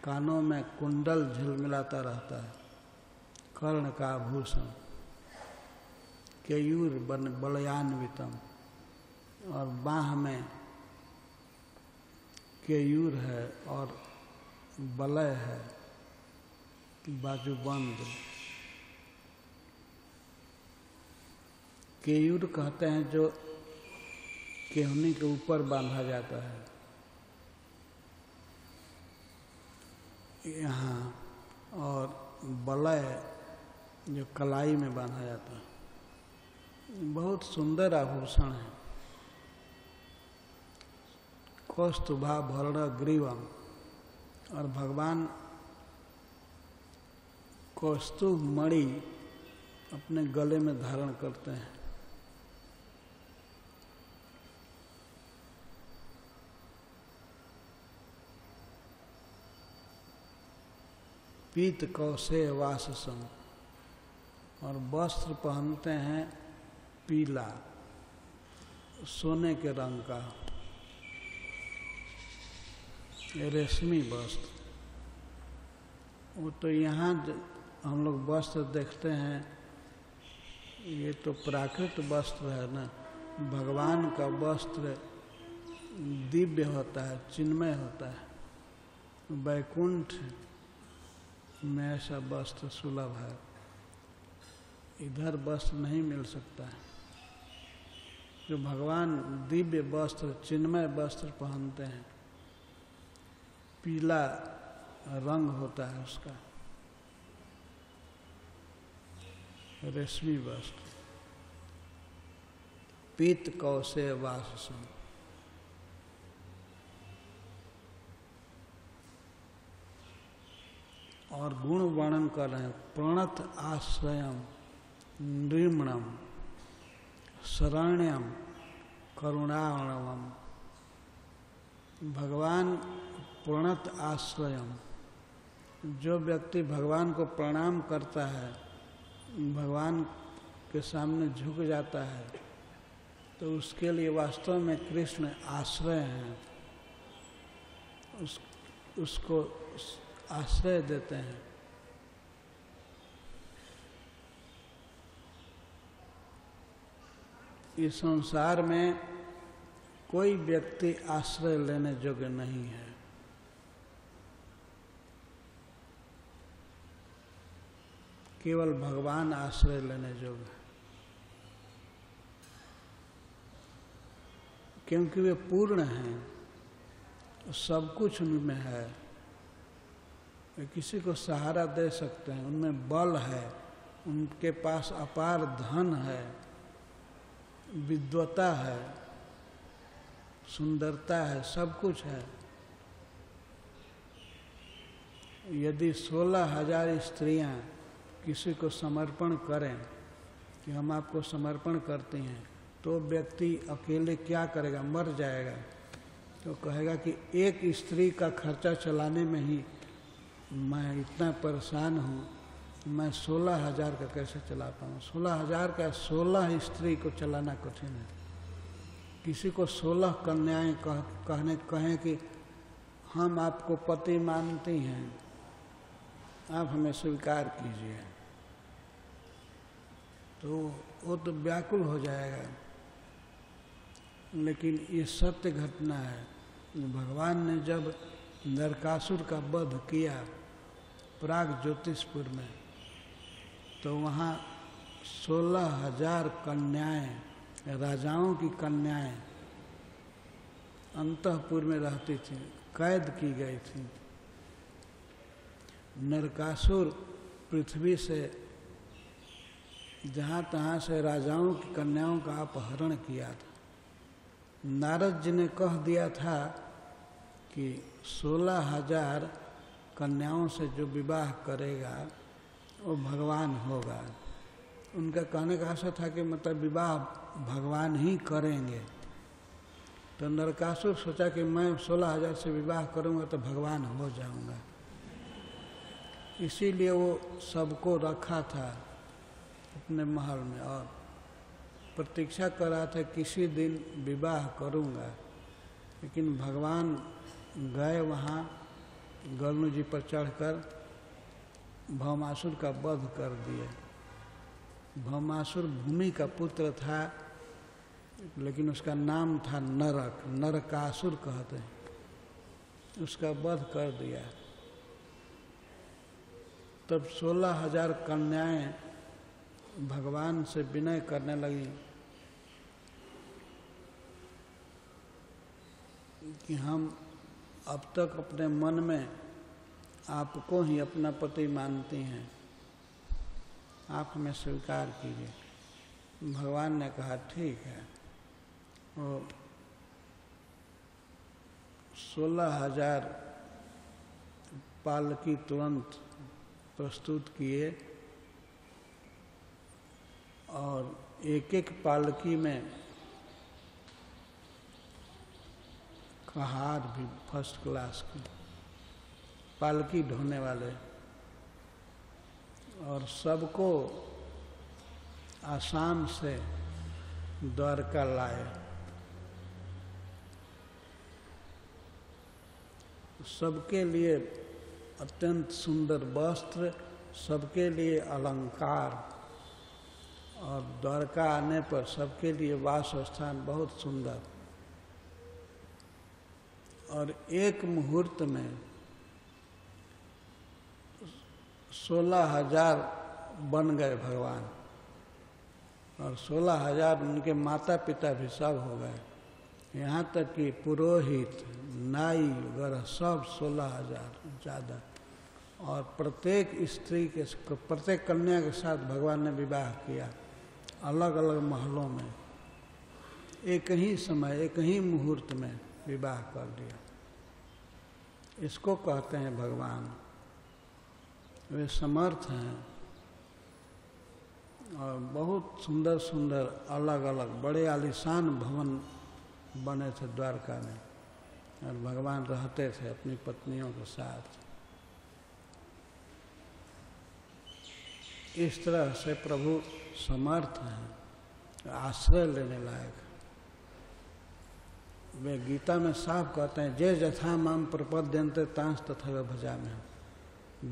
कानों में कुंडल झिलमिलाता रहता है, कर्ण का आभूषण। केयूर बलयान्वितम, और बाह में केयूर है और बलय है, बाजूबंद। केयूर कहते हैं जो केहनी के ऊपर बांधा जाता है, यहाँ, और बलय जो कलाई में बांधा जाता है। बहुत सुंदर आभूषण है। कौस्तुभा भरण ग्रीवम, और भगवान कौस्तुभ मणि अपने गले में धारण करते हैं। पीत कौशे वाससम, और वस्त्र पहनते हैं पीला, सोने के रंग का रेशमी वस्त्र। वो तो यहाँ हम लोग वस्त्र देखते हैं, ये तो प्राकृत वस्त्र है ना। भगवान का वस्त्र दिव्य होता है, चिन्मय होता है। वैकुंठ में ऐसा वस्त्र सुलभ है, इधर वस्त्र नहीं मिल सकता है। जो भगवान दिव्य वस्त्र, चिन्मय वस्त्र पहनते हैं, पीला रंग होता है उसका, रेशमी वस्त्र, पीत कौशे वाससम। और गुण वर्णन कर रहे हैं, प्रणत आश्रयम नृमणम शरण्यम करुणावणम। भगवान प्रणत आश्रयम, जो व्यक्ति भगवान को प्रणाम करता है, भगवान के सामने झुक जाता है, तो उसके लिए वास्तव में कृष्ण आश्रय हैं, उसको आश्रय देते हैं। इस संसार में कोई व्यक्ति आश्रय लेने योग्य नहीं है। केवल भगवान आश्रय लेने योग्य है, क्योंकि वे पूर्ण हैं, सब कुछ उनमें है। वे किसी को सहारा दे सकते हैं, उनमें बल है, उनके पास अपार धन है, विद्वता है, सुंदरता है, सब कुछ है। यदि 16,000 स्त्रियां किसी को समर्पण करें कि हम आपको समर्पण करते हैं, तो व्यक्ति अकेले क्या करेगा, मर जाएगा। तो कहेगा कि एक स्त्री का खर्चा चलाने में ही मैं इतना परेशान हूँ, मैं 16,000 का कैसे चला पाऊँ। 16,000 का 16 स्त्री को चलाना कठिन है। किसी को 16 कन्याएं कहें कि हम आपको पति मानती हैं, आप हमें स्वीकार कीजिए, तो वो तो व्याकुल हो जाएगा। लेकिन ये सत्य घटना है। भगवान ने जब नरकासुर का वध किया प्राग ज्योतिषपुर में, तो वहाँ 16,000 कन्याएं, राजाओं की कन्याएं अंतःपुर में रहती थी, कैद की गई थी। नरकासुर पृथ्वी से जहाँ तहाँ से राजाओं की कन्याओं का अपहरण किया था। नारद जी ने कह दिया था कि 16,000 कन्याओं से जो विवाह करेगा वो भगवान होगा। उनका कहने का आशा था कि मतलब विवाह भगवान ही करेंगे। तो नरकासुर सोचा कि मैं 16,000 से विवाह करूंगा तो भगवान हो जाऊंगा, इसीलिए वो सबको रखा था अपने महल में और प्रतीक्षा कर रहा था किसी दिन विवाह करूंगा। लेकिन भगवान गए वहाँ, गरुड़ जी पर चढ़कर भौमासुर का वध कर दिए। भौमासुर भूमि का पुत्र था, लेकिन उसका नाम था नरक, नरकासुर कहते हैं। उसका वध कर दिया। तब 16,000 कन्याएं भगवान से विनय करने लगी कि हम अब तक अपने मन में आपको ही अपना पति मानती हैं, आप हमें स्वीकार कीजिए। भगवान ने कहा ठीक है। वो 16,000 पालकी तुरंत प्रस्तुत किए और एक एक पालकी में कहार भी फर्स्ट क्लास की, पालकी ढोने वाले, और सबको आसाम से द्वारका लाए। सबके लिए अत्यंत सुंदर वस्त्र, सबके लिए अलंकार, और द्वारका आने पर सबके लिए वास स्थान बहुत सुंदर। और एक मुहूर्त में 16,000 बन गए भगवान, और 16,000 उनके माता पिता भी सब हो गए, यहाँ तक कि पुरोहित नाई वगैरह सब 16,000 ज़्यादा। और प्रत्येक स्त्री के प्रत्येक कन्या के साथ भगवान ने विवाह किया, अलग अलग महलों में, एक ही समय एक ही मुहूर्त में विवाह कर दिया। इसको कहते हैं भगवान। वे समर्थ हैं और बहुत सुंदर सुंदर अलग अलग बड़े आलीशान भवन बने थे द्वारका में, और भगवान रहते थे अपनी पत्नियों के साथ। इस तरह से प्रभु समर्थ हैं, आश्रय लेने लायक। वे गीता में साफ कहते हैं, जे यथा माम प्रपद्यन्ते तांस तथैव भजाम्यहम्।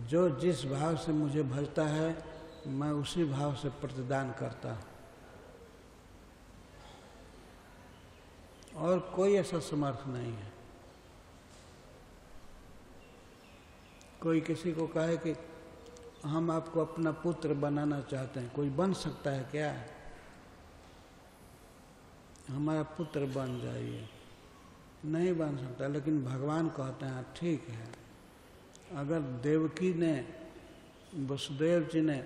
जो जिस भाव से मुझे भजता है मैं उसी भाव से प्रतिदान करता हूँ। और कोई ऐसा समर्थ नहीं है। कोई किसी को कहे कि हम आपको अपना पुत्र बनाना चाहते हैं, कोई बन सकता है क्या? हमारा पुत्र बन जाइए, नहीं बन सकता। लेकिन भगवान कहते हैं ठीक है, अगर देवकी ने, वसुदेव जी ने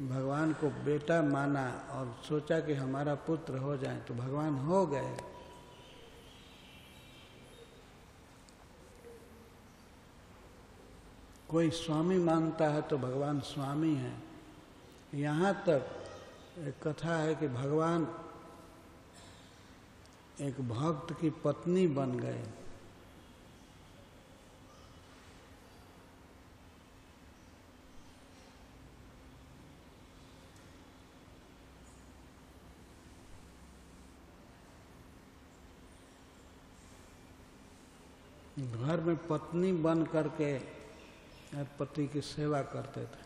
भगवान को बेटा माना और सोचा कि हमारा पुत्र हो जाए, तो भगवान हो गए। कोई स्वामी मानता है तो भगवान स्वामी है। यहाँ तक एक कथा है कि भगवान एक भक्त की पत्नी बन गए। घर में पत्नी बन करके पति की सेवा करते थे।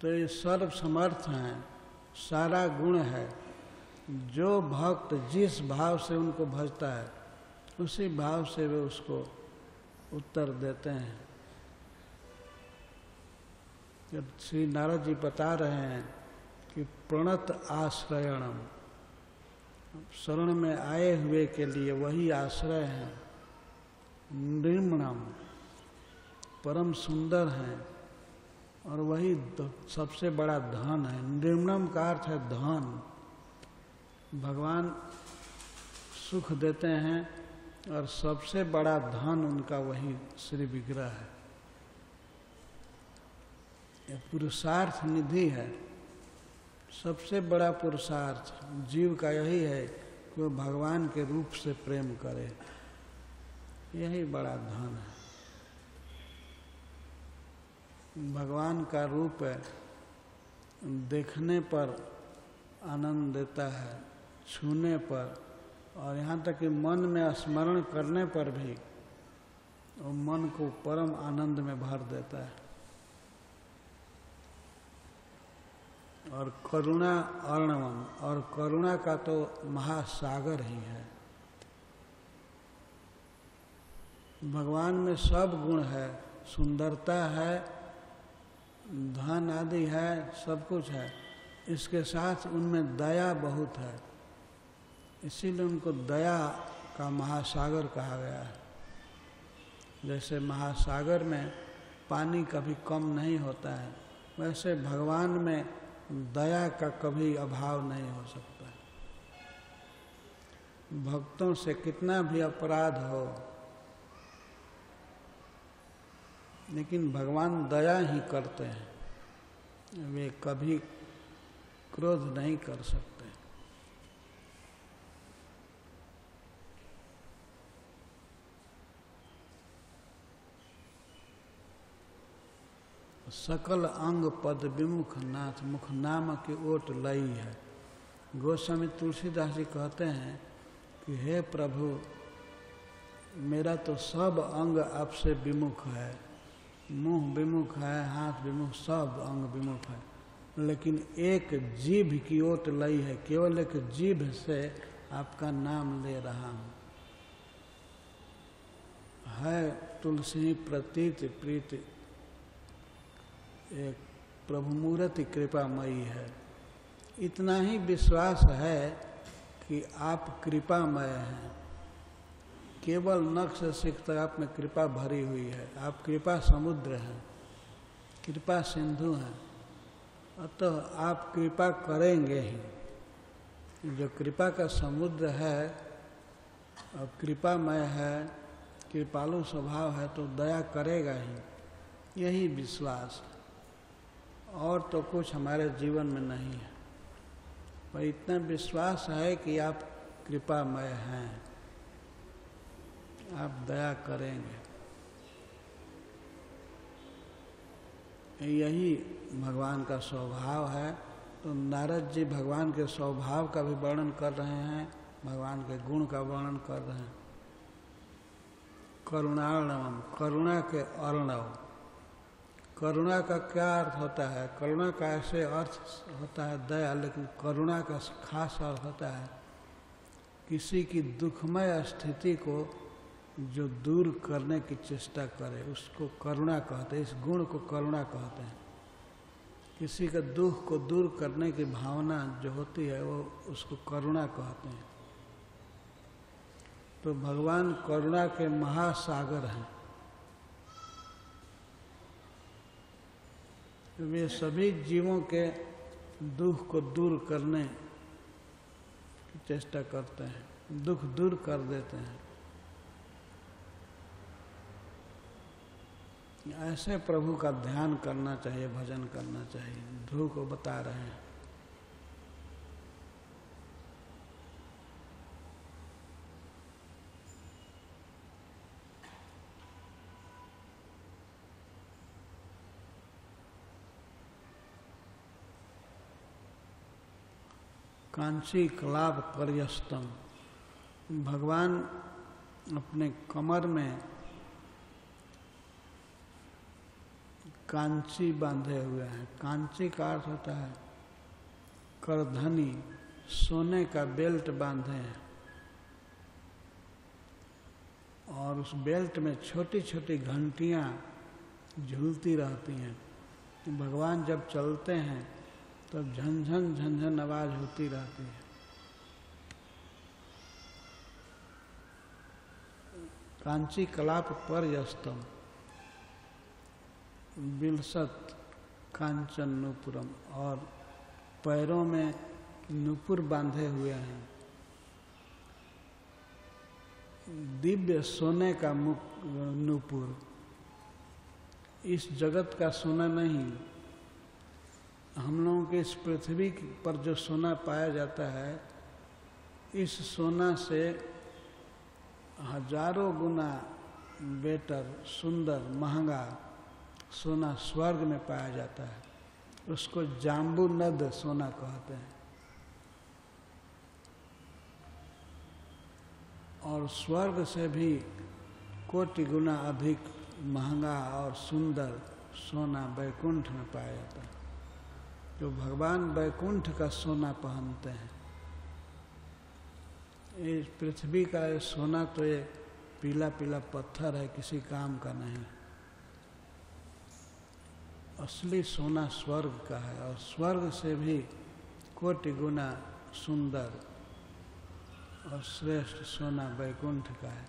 तो ये सर्व समर्थ हैं, सारा गुण है। जो भक्त जिस भाव से उनको भजता है उसी भाव से वे उसको उत्तर देते हैं। जब श्री नारद जी बता रहे हैं कि प्रणत आश्रयणम, शरण में आए हुए के लिए वही आश्रय है। निर्मणम, परम सुंदर है, और वही सबसे बड़ा धन है। निर्मणम का अर्थ है धन। भगवान सुख देते हैं और सबसे बड़ा धन उनका वही श्री विग्रह है। यह पुरुषार्थ निधि है। सबसे बड़ा पुरुषार्थ जीव का यही है कि वो भगवान के रूप से प्रेम करे, यही बड़ा धन है। भगवान का रूप देखने पर आनंद देता है, छूने पर, और यहाँ तक कि मन में स्मरण करने पर भी वो मन को परम आनंद में भर देता है। और करुणा अर्णवम, और करुणा का तो महासागर ही है। भगवान में सब गुण है, सुंदरता है, धन आदि है, सब कुछ है। इसके साथ उनमें दया बहुत है, इसीलिए उनको दया का महासागर कहा गया है। जैसे महासागर में पानी कभी कम नहीं होता है, वैसे भगवान में दया का कभी अभाव नहीं हो सकता। भक्तों से कितना भी अपराध हो, लेकिन भगवान दया ही करते हैं, वे कभी क्रोध नहीं कर सकते। सकल अंग पद विमुख नाथ, मुख नाम की ओट लई है। गोस्वामी तुलसीदास जी कहते हैं कि हे प्रभु, मेरा तो सब अंग आपसे विमुख है, मुंह विमुख है, हाथ विमुख, सब अंग विमुख है, लेकिन एक जीभ की ओट लई है, केवल एक जीभ से आपका नाम ले रहा हूँ। है तुलसी प्रतीत प्रीत, एक प्रभु मूर्ति कृपामयी है। इतना ही विश्वास है कि आप कृपामय हैं, केवल नख से सिख तक आप में कृपा भरी हुई है। आप कृपा समुद्र हैं, कृपा सिंधु हैं, अतः आप कृपा करेंगे ही। जो कृपा का समुद्र है और कृपामय है, कृपालु स्वभाव है, तो दया करेगा ही। यही विश्वास, और तो कुछ हमारे जीवन में नहीं है, पर इतना विश्वास है कि आप कृपामय हैं, आप दया करेंगे। यही भगवान का स्वभाव है। तो नारद जी भगवान के स्वभाव का भी वर्णन कर रहे हैं, भगवान के गुण का वर्णन कर रहे हैं। करुणार्णवम, करुणा के अर्णव। करुणा का क्या अर्थ होता है? करुणा का ऐसे अर्थ होता है दया, लेकिन करुणा का खास अर्थ होता है किसी की दुखमय स्थिति को जो दूर करने की चेष्टा करे, उसको करुणा कहते हैं। इस गुण को करुणा कहते हैं। किसी का दुख को दूर करने की भावना जो होती है, वो उसको करुणा कहते हैं। तो भगवान करुणा के महासागर हैं। वे सभी जीवों के दुख को दूर करने की चेष्टा करते हैं, दुख दूर कर देते हैं। ऐसे प्रभु का ध्यान करना चाहिए, भजन करना चाहिए। ध्रुव को बता रहे हैं। कांची कलाप पर्यस्तम, भगवान अपने कमर में कांची बांधे हुए हैं। कांची का अर्थ होता है करधनी, सोने का बेल्ट बांधे हैं, और उस बेल्ट में छोटी छोटी घंटियां झूलती रहती हैं। भगवान जब चलते हैं तब झनझन झनझन आवाज होती रहती है। कांची कलाप पर्यस्तम बिलसत कांचन नूपुरम, और पैरों में नूपुर बांधे हुए हैं। दिव्य सोने का नूपुर। इस जगत का सोना नहीं, हम लोगों के इस पृथ्वी पर जो सोना पाया जाता है, इस सोना से हजारों गुना बेटर, सुंदर, महंगा सोना स्वर्ग में पाया जाता है। उसको जाम्बू नद सोना कहते हैं। और स्वर्ग से भी कोटि गुना अधिक महंगा और सुंदर सोना वैकुंठ में पाया जाता है। जो भगवान वैकुंठ का सोना पहनते हैं। इस पृथ्वी का ये सोना तो ये पीला पीला पत्थर है, किसी काम का नहीं। असली सोना स्वर्ग का है, और स्वर्ग से भी कोटि गुना सुंदर और श्रेष्ठ सोना वैकुंठ का है।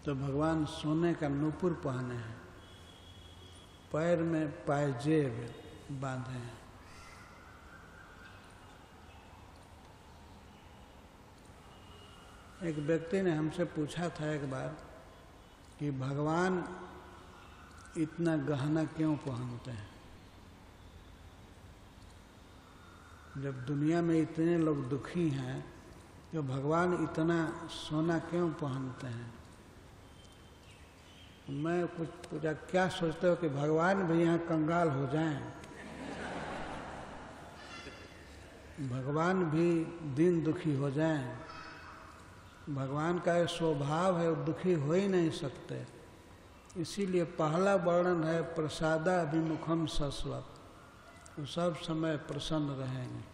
तो भगवान सोने का नूपुर पहने हैं, पैर में पायजेब बांधे हैं। एक व्यक्ति ने हमसे पूछा था एक बार कि भगवान इतना गहना क्यों पहनते हैं? जब दुनिया में इतने लोग दुखी हैं, तो भगवान इतना सोना क्यों पहनते हैं? मैं कुछ पूछा, क्या सोचते हो कि भगवान भी यहाँ कंगाल हो जाएं? भगवान भी दिन दुखी हो जाएं? भगवान का ये स्वभाव है, वो दुखी हो ही नहीं सकते। इसीलिए पहला वर्णन है प्रसादाभिमुखम सस्वत, वो सब समय प्रसन्न रहेंगे।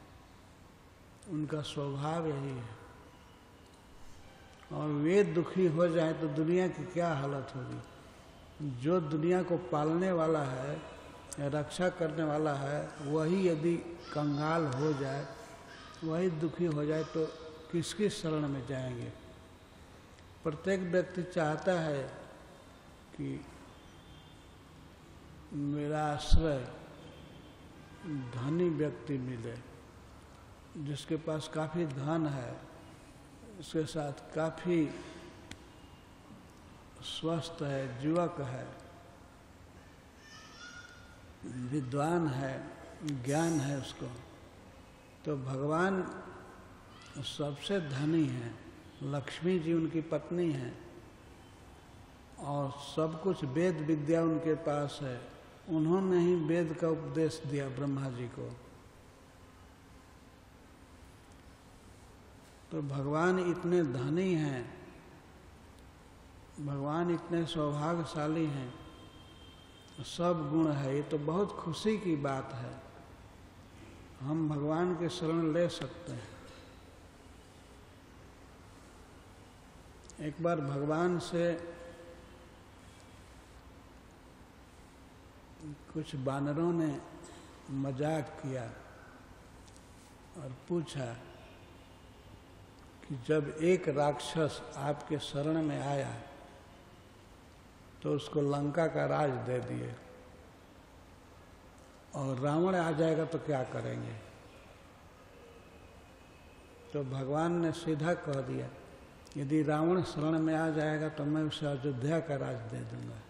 उनका स्वभाव यही है। और वे दुखी हो जाए तो दुनिया की क्या हालत होगी। जो दुनिया को पालने वाला है, रक्षा करने वाला है, वही यदि कंगाल हो जाए, वही दुखी हो जाए तो किसकी शरण में जाएंगे। प्रत्येक व्यक्ति चाहता है कि मेरा आश्रय धनी व्यक्ति मिले, जिसके पास काफ़ी धन है, उसके साथ काफ़ी स्वस्थ है, युवक है, विद्वान है, ज्ञान है उसको। तो भगवान सबसे धनी हैं, लक्ष्मी जी उनकी पत्नी हैं और सब कुछ वेद विद्या उनके पास है। उन्होंने ही वेद का उपदेश दिया ब्रह्मा जी को। तो भगवान इतने धनी हैं, भगवान इतने सौभाग्यशाली हैं, सब गुण है, ये तो बहुत खुशी की बात है। हम भगवान के शरण ले सकते हैं। एक बार भगवान से कुछ बानरों ने मजाक किया और पूछा कि जब एक राक्षस आपके शरण में आया तो उसको लंका का राज दे दिए, और रावण आ जाएगा तो क्या करेंगे। तो भगवान ने सीधा कह दिया, यदि रावण शरण में आ जाएगा तो मैं उसे अयोध्या का राज दे दूंगा।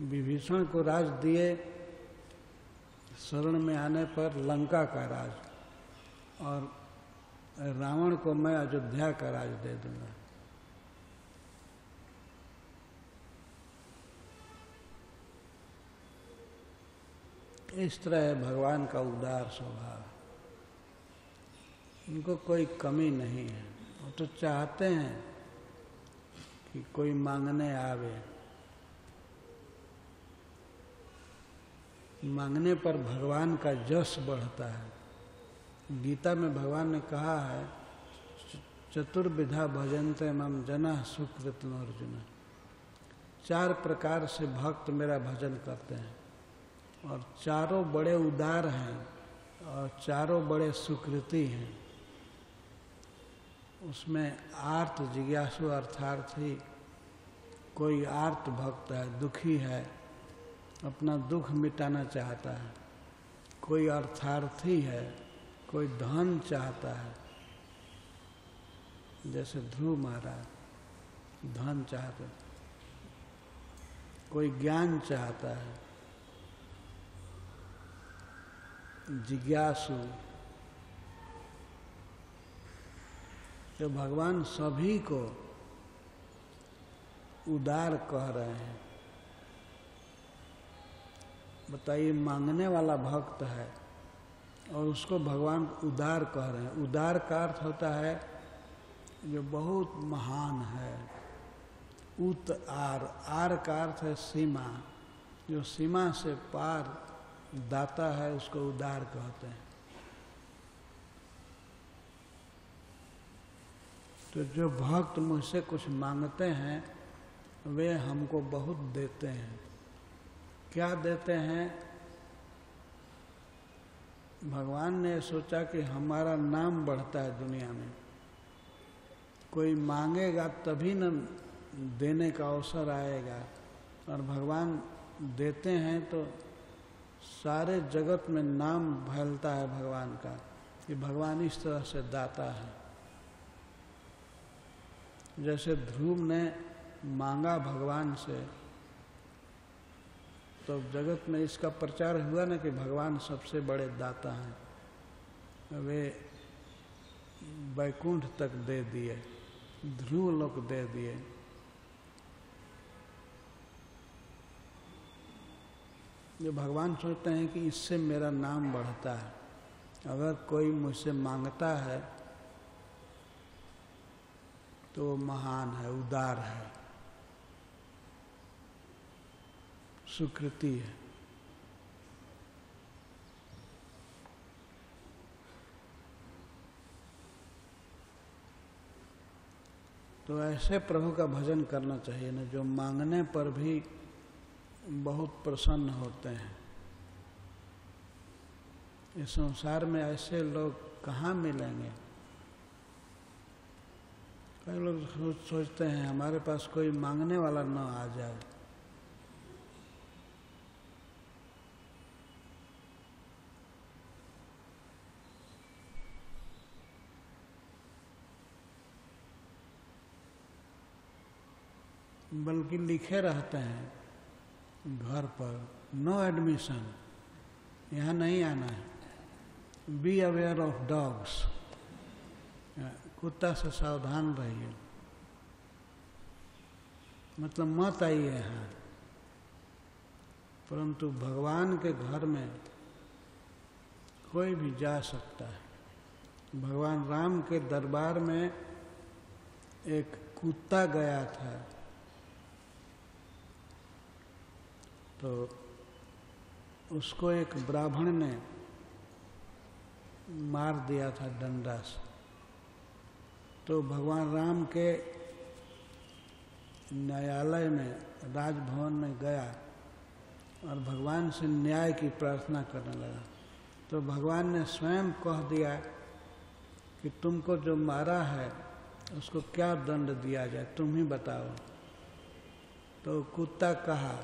विभीषण को राज दिए शरण में आने पर लंका का राज, और रावण को मैं अयोध्या का राज दे दूंगा। इस तरह है भगवान का उदार स्वभाव। उनको कोई कमी नहीं है। वो तो चाहते हैं कि कोई मांगने आवे। मांगने पर भगवान का यश बढ़ता है। गीता में भगवान ने कहा है, चतुर्विधा भजन्ते मम जनः सुकृतं अर्जुन। 4 प्रकार से भक्त मेरा भजन करते हैं और चारों बड़े उदार हैं और चारों बड़े सुकृति हैं। उसमें आर्त जिज्ञासु अर्थार्थी, कोई आर्त भक्त है, दुखी है, अपना दुख मिटाना चाहता है। कोई अर्थार्थी है, कोई धन चाहता है, जैसे ध्रुव महाराज धन चाहते। कोई ज्ञान चाहता है, जिज्ञासु। तो भगवान सभी को उदार कह रहे हैं। बताइए, मांगने वाला भक्त है और उसको भगवान उदार कह रहे हैं। उदार का अर्थ होता है जो बहुत महान है। उत आर, आर का अर्थ है सीमा। जो सीमा से पार दाता है उसको उदार कहते हैं। तो जो भक्त मुझसे कुछ मांगते हैं वे हमको बहुत देते हैं। क्या देते हैं? भगवान ने सोचा कि हमारा नाम बढ़ता है दुनिया में। कोई मांगेगा तभी न देने का अवसर आएगा, और भगवान देते हैं तो सारे जगत में नाम फैलता है भगवान का कि भगवान इस तरह से दाता है। जैसे ध्रुव ने मांगा भगवान से तो जगत में इसका प्रचार हुआ ना कि भगवान सबसे बड़े दाता हैं। वे वैकुंठ तक दे दिए, ध्रुव लोक दे दिए। जो भगवान सोचते हैं कि इससे मेरा नाम बढ़ता है। अगर कोई मुझसे मांगता है तो वो महान है, उदार है, सुकृति है। तो ऐसे प्रभु का भजन करना चाहिए ना, जो मांगने पर भी बहुत प्रसन्न होते हैं। इस संसार में ऐसे लोग कहाँ मिलेंगे? कई लोग सोचते हैं हमारे पास कोई मांगने वाला न आ जाए। बल्कि लिखे रहते हैं घर पर, नो एडमिशन, यहाँ नहीं आना है, बी अवेयर ऑफ डॉग्स, कुत्ता से सावधान रहिए, मतलब मत आइए यहाँ। परंतु भगवान के घर में कोई भी जा सकता है। भगवान राम के दरबार में एक कुत्ता गया था, तो उसको एक ब्राह्मण ने मार दिया था डंडा से। तो भगवान राम के न्यायालय में, राजभवन में गया और भगवान से न्याय की प्रार्थना करने लगा। तो भगवान ने स्वयं कह दिया कि तुमको जो मारा है उसको क्या दंड दिया जाए, तुम ही बताओ। तो कुत्ता कहा,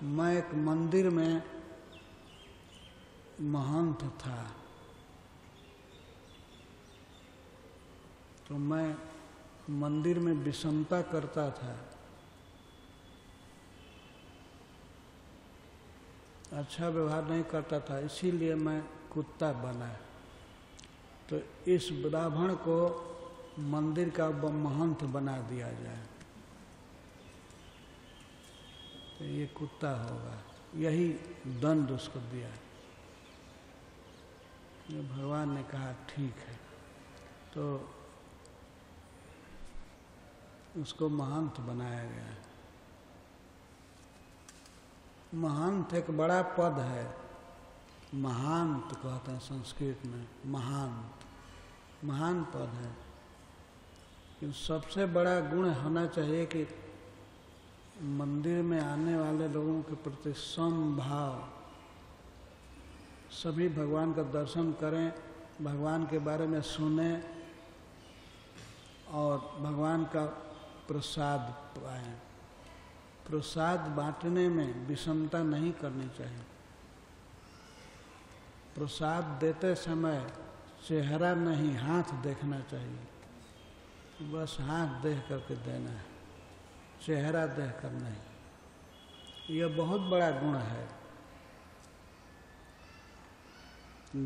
मैं एक मंदिर में महंत था, तो मैं मंदिर में विषमता करता था, अच्छा व्यवहार नहीं करता था, इसीलिए मैं कुत्ता बना। तो इस ब्राह्मण को मंदिर का महंत बना दिया जाए, तो ये कुत्ता होगा। यही दंड उसको दिया। भगवान ने कहा ठीक है, तो उसको महंत बनाया गया। महंत एक बड़ा पद है, महांत कहते हैं संस्कृत में, महांत महान पद है। कि सबसे बड़ा गुण होना चाहिए कि मंदिर में आने वाले लोगों के प्रति समभाव, सभी भगवान का दर्शन करें, भगवान के बारे में सुने और भगवान का प्रसाद पाएं। प्रसाद बांटने में विषमता नहीं करनी चाहिए। प्रसाद देते समय चेहरा नहीं, हाथ देखना चाहिए। बस हाथ देख करके देना है, चेहरा देख कर नहीं। यह बहुत बड़ा गुण है।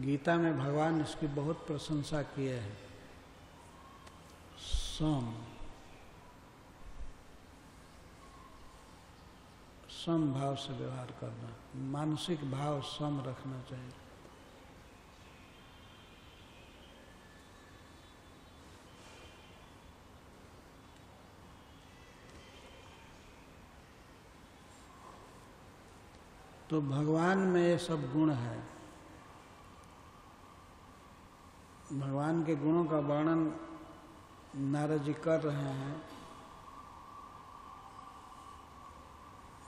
गीता में भगवान इसकी बहुत प्रशंसा किए हैं। सम भाव से व्यवहार करना, मानसिक भाव सम रखना चाहिए। तो भगवान में ये सब गुण है। भगवान के गुणों का वर्णन नारद जी कर रहे हैं।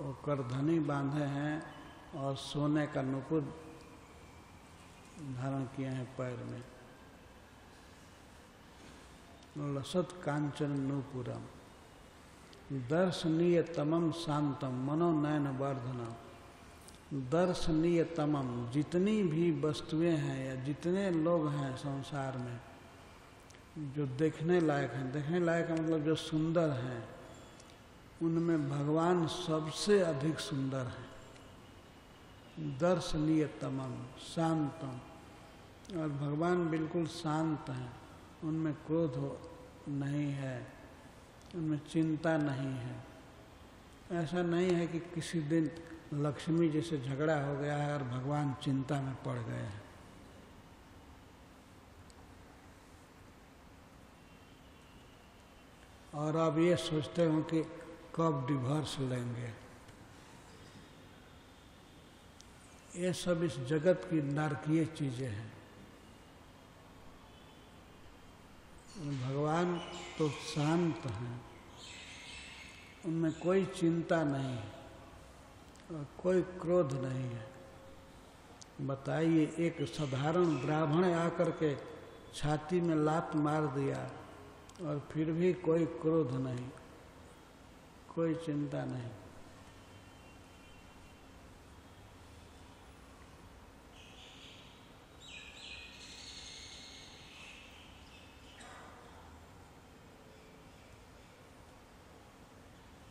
वो करधनी बांधे हैं और सोने का नुपुर धारण किए हैं पैर में। लसत कांचन नुपुरम दर्शनीय तमम शांतम मनोनयन वर्धनम। दर्शनीय तमम, जितनी भी वस्तुएं हैं या जितने लोग हैं संसार में जो देखने लायक हैं, देखने लायक है मतलब जो सुंदर हैं, उनमें भगवान सबसे अधिक सुंदर है। दर्शनीय तमम शांतम, और भगवान बिल्कुल शांत हैं, उनमें क्रोध नहीं है, उनमें चिंता नहीं है। ऐसा नहीं है कि किसी दिन लक्ष्मी जी से झगड़ा हो गया है और भगवान चिंता में पड़ गए हैं। और अब ये सोचते हो कि कब डिवोर्स लेंगे। ये सब इस जगत की नारकीय चीजें हैं। भगवान तो शांत हैं, उनमें कोई चिंता नहीं है और कोई क्रोध नहीं है। बताइए, एक साधारण ब्राह्मण आकर के छाती में लात मार दिया और फिर भी कोई क्रोध नहीं, कोई चिंता नहीं।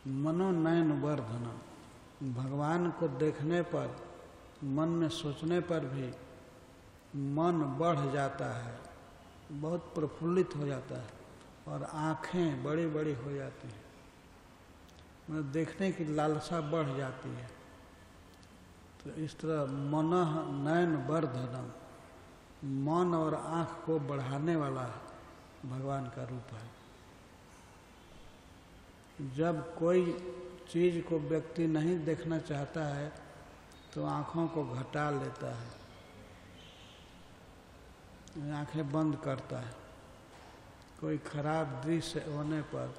मनोनयन वर्धन, भगवान को देखने पर, मन में सोचने पर भी मन बढ़ जाता है, बहुत प्रफुल्लित हो जाता है और आँखें बड़ी बड़ी हो जाती हैं, मतलब देखने की लालसा बढ़ जाती है। तो इस तरह मनः नयन वर्धनम, मन और आँख को बढ़ाने वाला भगवान का रूप है। जब कोई चीज को व्यक्ति नहीं देखना चाहता है तो आँखों को घटा लेता है, आँखें बंद करता है। कोई खराब दृश्य होने पर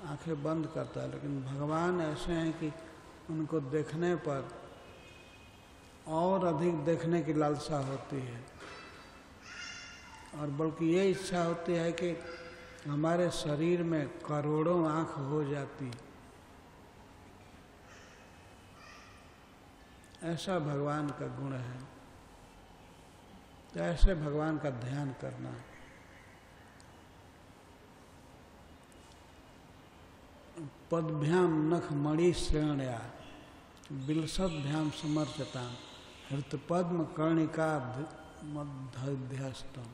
आँखें बंद करता है, लेकिन भगवान ऐसे हैं कि उनको देखने पर और अधिक देखने की लालसा होती है, और बल्कि ये इच्छा होती है कि हमारे शरीर में करोड़ों आँख हो जाती। ऐसा भगवान का गुण है। तो ऐसे भगवान का ध्यान करना है। पदभ्याम नख मणि श्रेण्या बिलसद्भ्याम समर्चताम हृतपद्म कर्णिका मध्यस्थम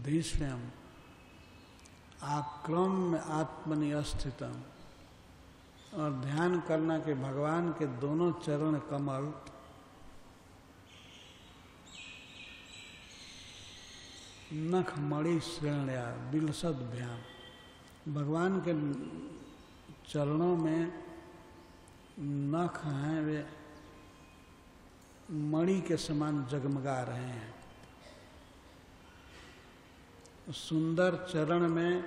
धीष्ण्यम आक्रम्य आत्मनि अस्थितम। और ध्यान करना कि भगवान के दोनों चरण कमल नख मणि श्रेण्या बिलसद्भ्याम, भगवान के चरणों में नख हैं, वे मणि के समान जगमगा रहे हैं। सुंदर चरण में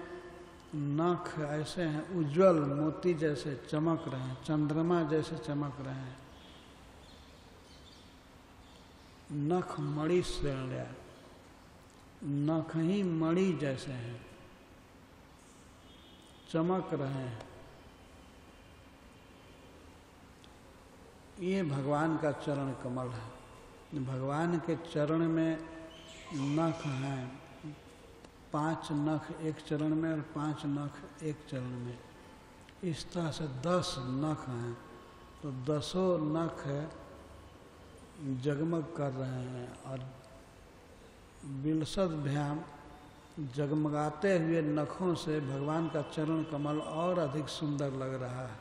नख ऐसे हैं, उज्जवल मोती जैसे चमक रहे हैं, चंद्रमा जैसे चमक रहे हैं। नख मणि श्रेण्या, नख ही मणि जैसे हैं, चमक रहे हैं। ये भगवान का चरण कमल है। भगवान के चरण में नख हैं, 5 नख एक चरण में और 5 नख एक चरण में, इस तरह से 10 नख हैं। तो 10 नख जगमग कर रहे हैं और बिलसद्भ्याम, जगमगाते हुए नखों से भगवान का चरण कमल और अधिक सुंदर लग रहा है।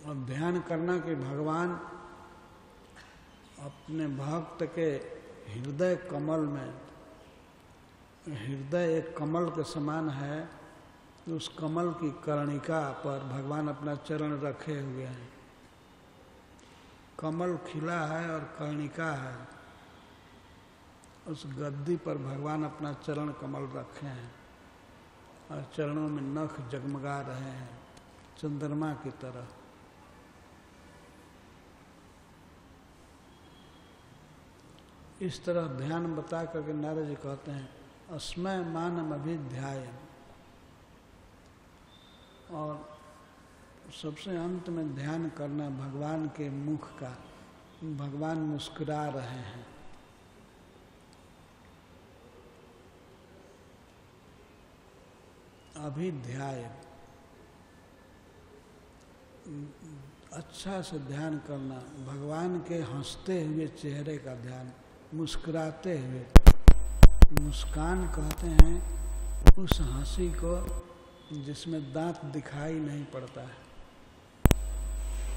और ध्यान करना कि भगवान अपने भक्त के हृदय कमल में, हृदय एक कमल के समान है, तो उस कमल की कर्णिका पर भगवान अपना चरण रखे हुए हैं। कमल खिला है और कर्णिका है, उस गद्दी पर भगवान अपना चरण कमल रखे हैं और चरणों में नख जगमगा रहे हैं चंद्रमा की तरह। इस तरह ध्यान बता करके नारद जी कहते हैं अस्मय मानम अभिध्यायम। और सबसे अंत में ध्यान करना भगवान के मुख का, भगवान मुस्कुरा रहे हैं। अभिध्याय, अच्छा से ध्यान करना, भगवान के हंसते हुए चेहरे का ध्यान, मुस्कुराते हुए। मुस्कान कहते हैं उस हंसी को जिसमें दांत दिखाई नहीं पड़ता है,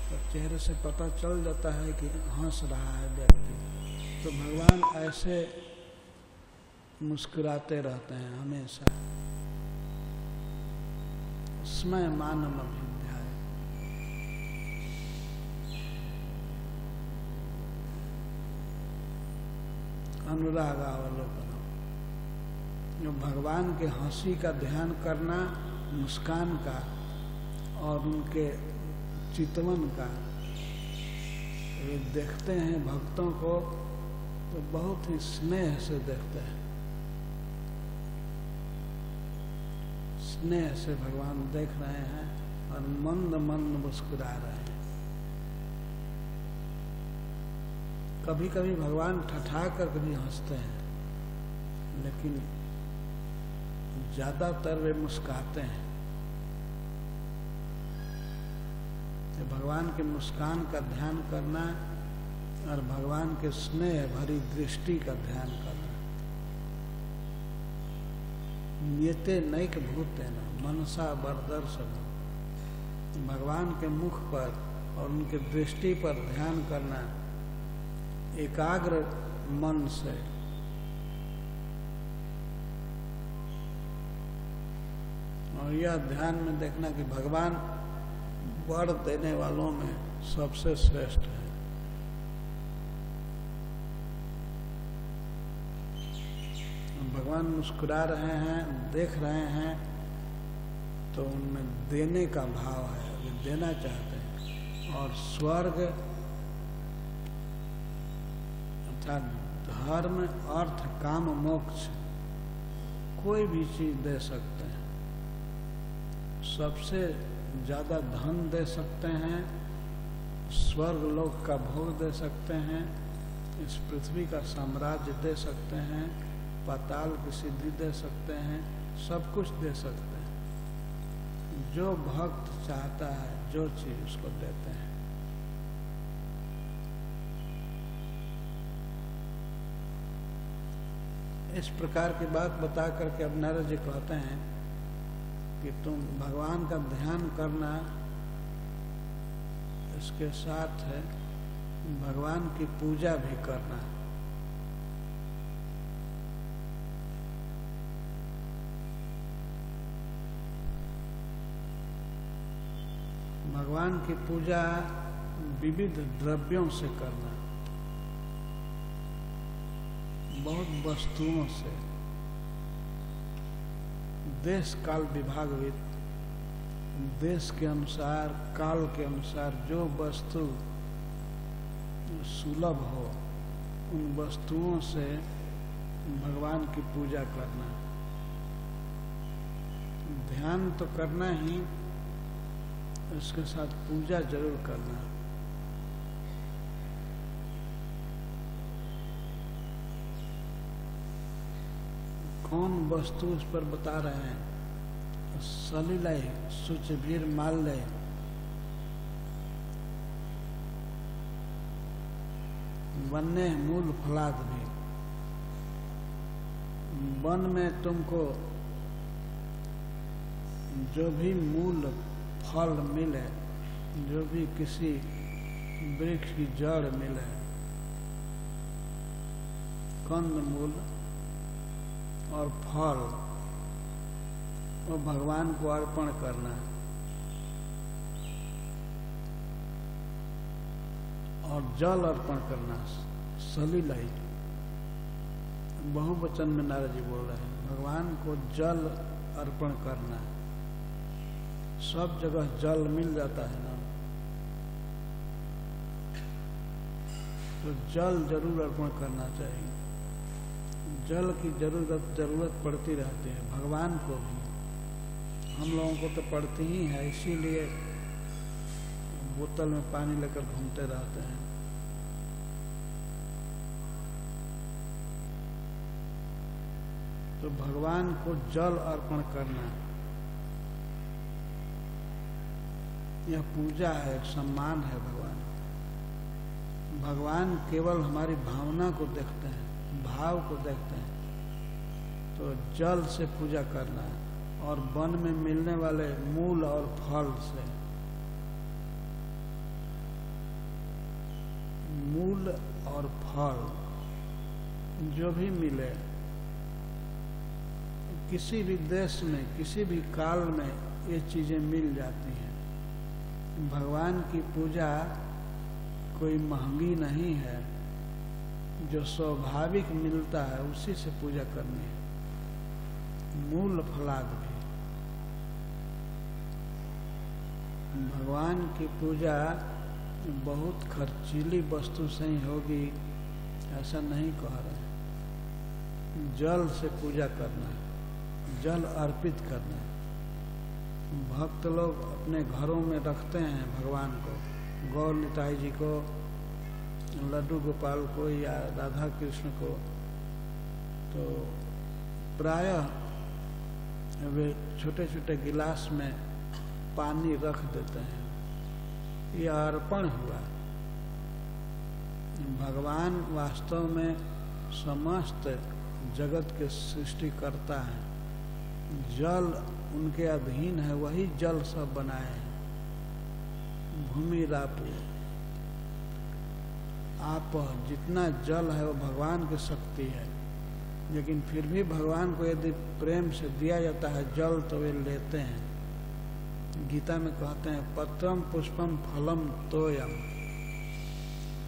तो चेहरे से पता चल जाता है कि हंस रहा है व्यक्ति। तो भगवान ऐसे मुस्कुराते रहते हैं हमेशा। स्मय मानम अभिध्याय। अनुरागावलोकन, जो भगवान के हंसी का ध्यान करना, मुस्कान का और उनके चितवन का। वे देखते हैं भक्तों को तो बहुत ही स्नेह से देखते हैं, स्नेह से भगवान देख रहे हैं और मंद मंद मुस्कुरा रहे हैं। कभी कभी भगवान ठठा कर कभी हंसते हैं, लेकिन ज्यादातर वे मुस्कुराते हैं। तो भगवान के मुस्कान का ध्यान करना और भगवान के स्नेह भरी दृष्टि का ध्यान करना। नियते नैक भूतेन मनसा बरदर्शन, भगवान के मुख पर और उनके दृष्टि पर ध्यान करना एकाग्र मन से। और यह ध्यान में देखना कि भगवान वर देने वालों में सबसे श्रेष्ठ है। भगवान मुस्कुरा रहे हैं, देख रहे हैं, तो उनमें देने का भाव है, वे देना चाहते हैं। और स्वर्ग अर्थात धर्म, अर्थ, काम, मोक्ष, कोई भी चीज दे सकते हैं। सबसे ज्यादा धन दे सकते हैं, स्वर्ग लोक का भोग दे सकते हैं, इस पृथ्वी का साम्राज्य दे सकते हैं, पाताल की सिद्धि दे सकते हैं, सब कुछ दे सकते हैं। जो भक्त चाहता है जो चीज उसको देते हैं। इस प्रकार की बात बता करके अब नारद जी कहते हैं कि तुम भगवान का ध्यान करना, इसके साथ है भगवान की पूजा भी करना। भगवान की पूजा विविध द्रव्यों से करना, बहुत वस्तुओं से, देश काल विभागवित, देश के अनुसार, काल के अनुसार जो वस्तु सुलभ हो, उन वस्तुओं से भगवान की पूजा करना। ध्यान तो करना ही, इसके साथ पूजा जरूर करना। कौन वस्तु उस पर बता रहे हैं? सलिलय शुचिवीर माल्य, वन्य मूल फलाद भी। वन में तुमको जो भी मूल फल मिले, जो भी किसी वृक्ष की जड़ मिले, कंद मूल और फल, वो भगवान को अर्पण करना। और जल अर्पण करना, सलिलय, बहुवचन में नारद जी बोल रहे हैं। भगवान को जल अर्पण करना। सब जगह जल मिल जाता है ना, तो जल जरूर अर्पण करना चाहिए। जल की जरूरत पड़ती रहती है, भगवान को भी, हम लोगों को तो पड़ती ही है, इसीलिए बोतल में पानी लेकर घूमते रहते हैं। तो भगवान को जल अर्पण करना, यह पूजा है, सम्मान है। भगवान केवल हमारी भावना को देखते हैं, भाव को देखते हैं। तो जल से पूजा करना और वन में मिलने वाले मूल और फल से। मूल और फल जो भी मिले, किसी भी देश में, किसी भी काल में ये चीजें मिल जाती हैं। भगवान की पूजा कोई महंगी नहीं है, जो स्वाभाविक मिलता है उसी से पूजा करनी है। मूल फलाद भी भगवान की पूजा बहुत खर्चीली वस्तु से ही होगी ऐसा नहीं कह रहे। जल से पूजा करना है, जल अर्पित करना है। भक्त लोग अपने घरों में रखते हैं भगवान को, गौर निताई जी को, लड्डू गोपाल को या राधा कृष्ण को, तो प्रायः वे छोटे छोटे गिलास में पानी रख देते हैं। यह अर्पण हुआ। भगवान वास्तव में समस्त जगत के सृष्टि करता है। जल उनके अधीन है, वही जल सब बनाए हैं। भूमि रापु आप, जितना जल है वो भगवान की शक्ति है। लेकिन फिर भी भगवान को यदि प्रेम से दिया जाता है जल तो वे लेते हैं। गीता में कहते हैं पत्रम पुष्पम फलम तोयम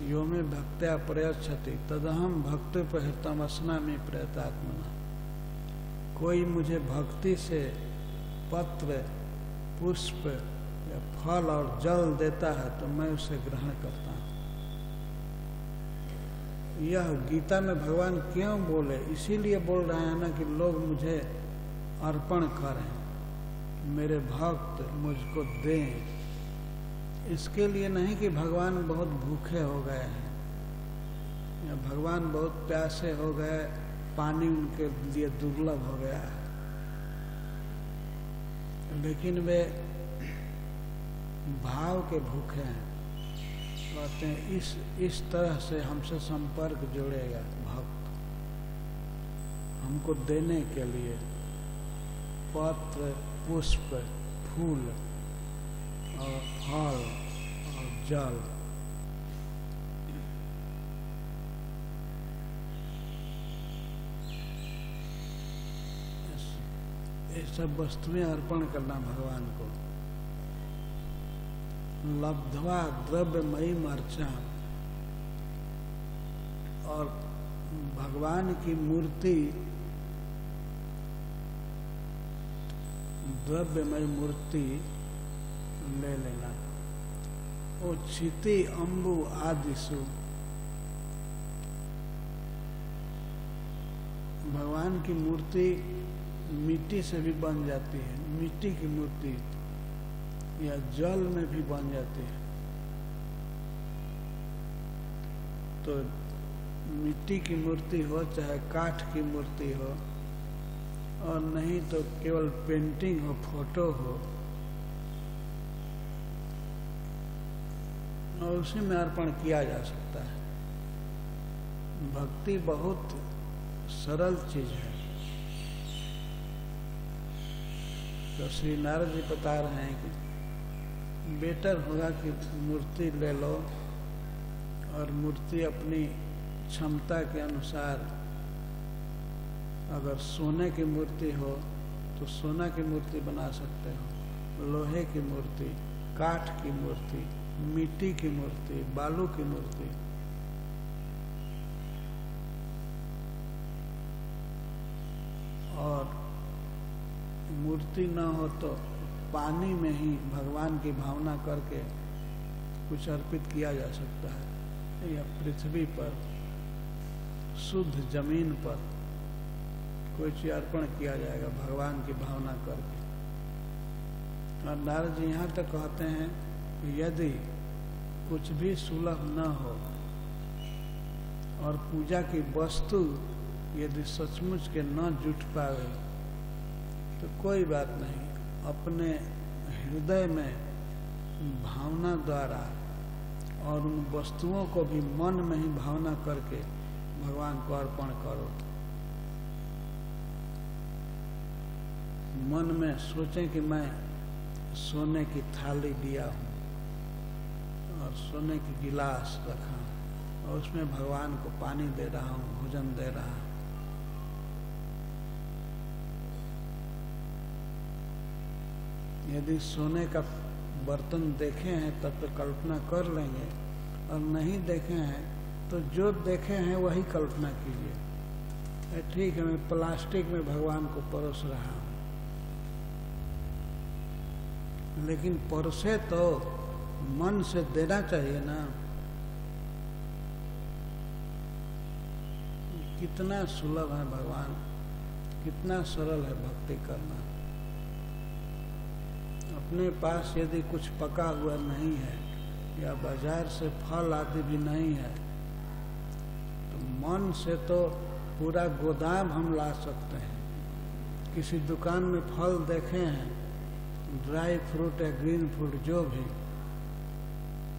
यो में भक्त्या प्रयच्छति तदहम भक्ति प्रहृतम अस्नामि प्रयतात्मना। कोई मुझे भक्ति से पत्र, पुष्प या फल और जल देता है तो मैं उसे ग्रहण करता हूँ। यह गीता में भगवान क्यों बोले? इसीलिए बोल रहे हैं ना कि लोग मुझे अर्पण करें, मेरे भक्त मुझको दें। इसके लिए नहीं कि भगवान बहुत भूखे हो गए हैं या भगवान बहुत प्यासे हो गए, पानी उनके लिए दुर्लभ हो गया है, लेकिन वे भाव के भूखे हैं। कहते हैं इस तरह से हमसे संपर्क जोड़ेगा भक्त, हमको देने के लिए पत्र, पुष्प, फूल और फल और जल। ये सब वस्तुएं अर्पण करना भगवान को। लब्ध्वा द्रव्यमयी अर्चा, और भगवान की मूर्ति, द्रव्यमयी मूर्ति ले लेना। ओ क्षिति अम्बु आदिशु, भगवान की मूर्ति मिट्टी से भी बन जाती है, मिट्टी की मूर्ति, या जल में भी बन जाती है। तो मिट्टी की मूर्ति हो चाहे काठ की मूर्ति हो, और नहीं तो केवल पेंटिंग हो, फोटो हो, और उसी में अर्पण किया जा सकता है। भक्ति बहुत सरल चीज है। तो श्री नारद जी बता रहे हैं कि बेटर होगा कि मूर्ति ले लो, और मूर्ति अपनी क्षमता के अनुसार, अगर सोने की मूर्ति हो तो सोना की मूर्ति बना सकते हो, लोहे की मूर्ति, काठ की मूर्ति, मिट्टी की मूर्ति, बालू की मूर्ति। और मूर्ति न हो तो पानी में ही भगवान की भावना करके कुछ अर्पित किया जा सकता है, या पृथ्वी पर, शुद्ध जमीन पर कोई चीज अर्पण किया जाएगा भगवान की भावना करके। और नारद जी यहाँ तक कहते हैं कि यदि कुछ भी सुलभ न हो और पूजा की वस्तु यदि सचमुच के न जुट पावे तो कोई बात नहीं, अपने हृदय में भावना द्वारा और उन वस्तुओं को भी मन में ही भावना करके भगवान को अर्पण करो। मन में सोचें कि मैं सोने की थाली दिया हूँ और सोने की गिलास रखा और उसमें भगवान को पानी दे रहा हूँ, भोजन दे रहा हूँ। यदि सोने का बर्तन देखे हैं तब तो कल्पना कर लेंगे, और नहीं देखे हैं तो जो देखे हैं वही कल्पना कीजिए। ठीक है, मैं प्लास्टिक में भगवान को परोस रहा हूं, लेकिन परोसे तो मन से देना चाहिए ना। कितना सुलभ है भगवान, कितना सरल है भक्ति करना। अपने पास यदि कुछ पका हुआ नहीं है या बाजार से फल आदि भी नहीं है, तो मन से तो पूरा गोदाम हम ला सकते हैं। किसी दुकान में फल देखे हैं, ड्राई फ्रूट या ग्रीन फ्रूट जो भी,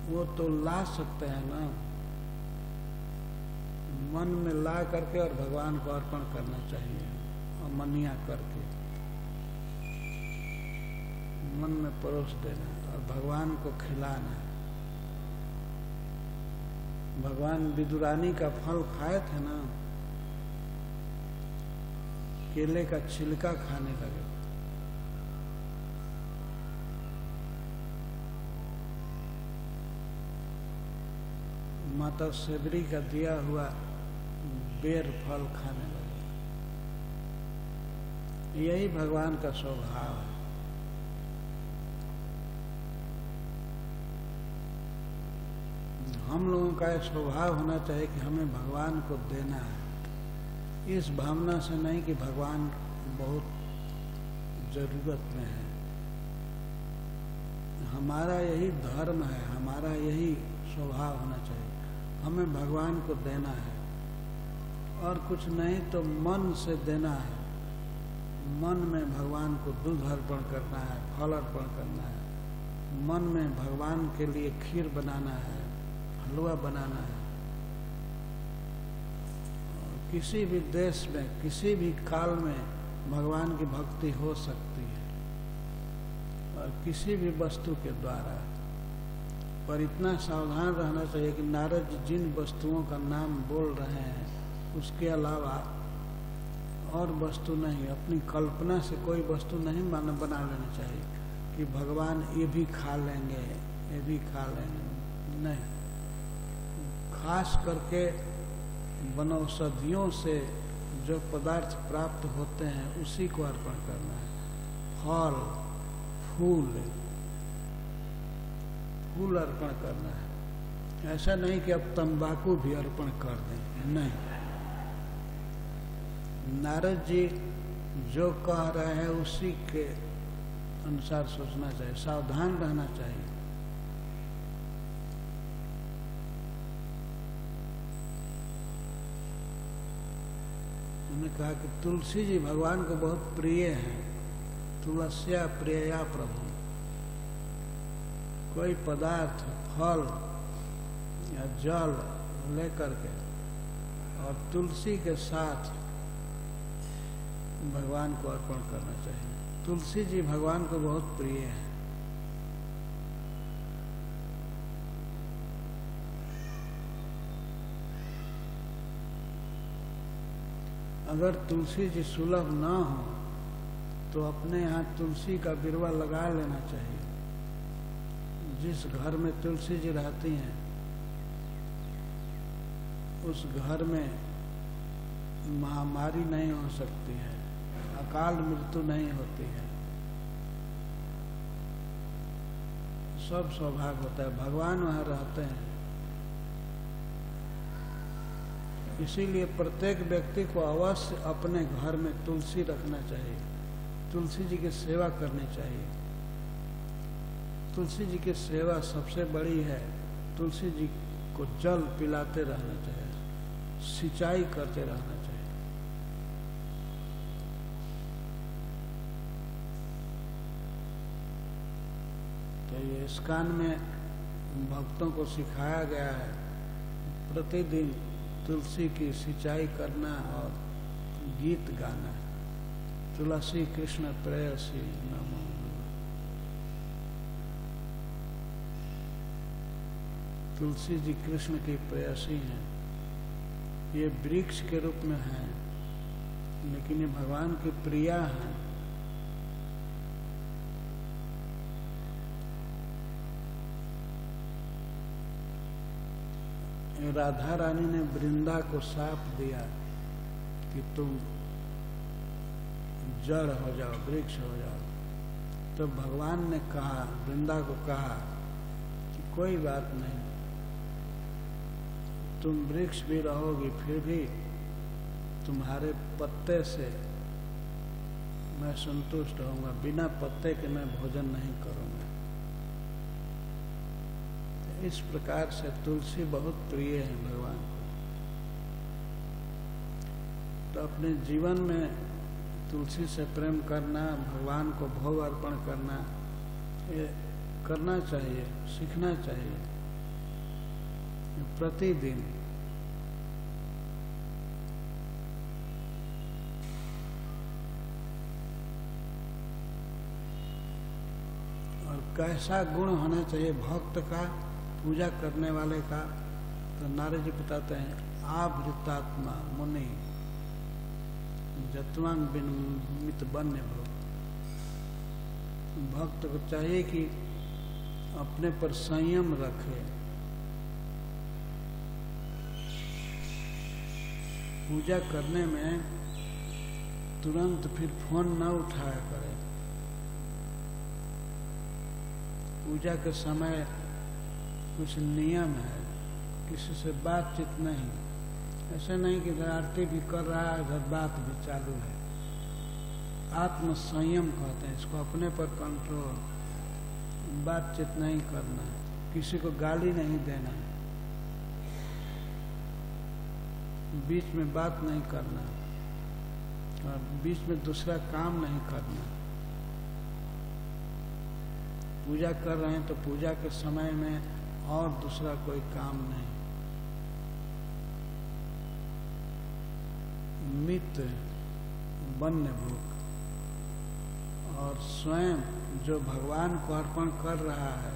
वो तो ला सकते हैं ना। मन में ला करके और भगवान को अर्पण करना चाहिए, और मनिया करके मन में परोस देना और भगवान को खिलाना। भगवान विदुरानी का फल खाए थे ना, केले का छिलका खाने लगे। माता सेबरी का दिया हुआ बेर फल खाने लगे। यही भगवान का स्वभाव है। हम लोगों का स्वभाव होना चाहिए कि हमें भगवान को देना है, इस भावना से नहीं कि भगवान बहुत जरूरत में है। हमारा यही धर्म है, हमारा यही स्वभाव होना चाहिए, हमें भगवान को देना है। और कुछ नहीं तो मन से देना है। मन में भगवान को दूध अर्पण करना है, फल अर्पण करना है। मन में भगवान के लिए खीर बनाना है, हलवा बनाना है। किसी भी देश में, किसी भी काल में भगवान की भक्ति हो सकती है, और किसी भी वस्तु के द्वारा। पर इतना सावधान रहना चाहिए कि नारद जी जिन वस्तुओं का नाम बोल रहे हैं उसके अलावा और वस्तु नहीं, अपनी कल्पना से कोई वस्तु नहीं बना लेना चाहिए कि भगवान ये भी खा लेंगे, ये भी खा लेंगे। नहीं, खास करके वनौषधियों से जो पदार्थ प्राप्त होते हैं उसी को अर्पण करना है। फल, फूल अर्पण करना है। ऐसा नहीं कि अब तंबाकू भी अर्पण कर दें, नहीं। नारद जी जो कह रहे हैं उसी के अनुसार सोचना चाहिए, सावधान रहना चाहिए। उन्होंने कहा कि तुलसी जी भगवान को बहुत प्रिय हैं। तुलस्या प्रिया प्रभु। कोई पदार्थ, फल या जल लेकर के और तुलसी के साथ भगवान को अर्पण करना चाहिए। तुलसी जी भगवान को बहुत प्रिय है। अगर तुलसी जी सुलभ ना हो तो अपने यहाँ तुलसी का बिरवा लगा लेना चाहिए। जिस घर में तुलसी जी रहती हैं उस घर में महामारी नहीं हो सकती है, अकाल मृत्यु नहीं होती है, सब सौभाग्य होता है। भगवान वहाँ रहते हैं। इसीलिए प्रत्येक व्यक्ति को अवश्य अपने घर में तुलसी रखना चाहिए, तुलसी जी की सेवा करनी चाहिए। तुलसी जी की सेवा सबसे बड़ी है। तुलसी जी को जल पिलाते रहना चाहिए, सिंचाई करते रहना चाहिए। तो ये इस्कान में भक्तों को सिखाया गया है प्रतिदिन तुलसी की सिंचाई करना और गीत गाना। तुलसी कृष्ण प्रेयसी नमो नमः। तुलसी जी कृष्ण की प्रेयसी हैं। ये वृक्ष के रूप में हैं, लेकिन ये भगवान की प्रिया हैं। ये राधा रानी ने वृंदा को शाप दिया कि तुम जड़ हो जाओ, वृक्ष हो जाओ, तो भगवान ने कहा, वृंदा को कहा कि कोई बात नहीं, तुम वृक्ष भी रहोगी, फिर भी तुम्हारे पत्ते से मैं संतुष्ट होऊंगा, बिना पत्ते के मैं भोजन नहीं करूंगा। इस प्रकार से तुलसी बहुत प्रिय है भगवान को। तो अपने जीवन में तुलसी से प्रेम करना, भगवान को भोग अर्पण करना, ये करना चाहिए, सीखना चाहिए प्रतिदिन। और कैसा गुण होना चाहिए भक्त का, पूजा करने वाले का, तो नारद जी बताते हैं, आवृतात्मा मुनि जतवान बिनमित बन्य भो। भक्त को चाहिए कि अपने पर संयम रखे, पूजा करने में तुरंत फिर फोन न उठाया करे। पूजा के समय कुछ नियम है, किसी से बातचीत नहीं, ऐसे नहीं कि इधर आरती भी कर रहा है, इधर बात भी चालू है। आत्म संयम कहते हैं इसको, अपने पर कंट्रोल, बातचीत नहीं करना, किसी को गाली नहीं देना, बीच में बात नहीं करना, और बीच में दूसरा काम नहीं करना। पूजा कर रहे हैं तो पूजा के समय में और दूसरा कोई काम नहीं। मित बन्य भूख, और स्वयं जो भगवान को अर्पण कर रहा है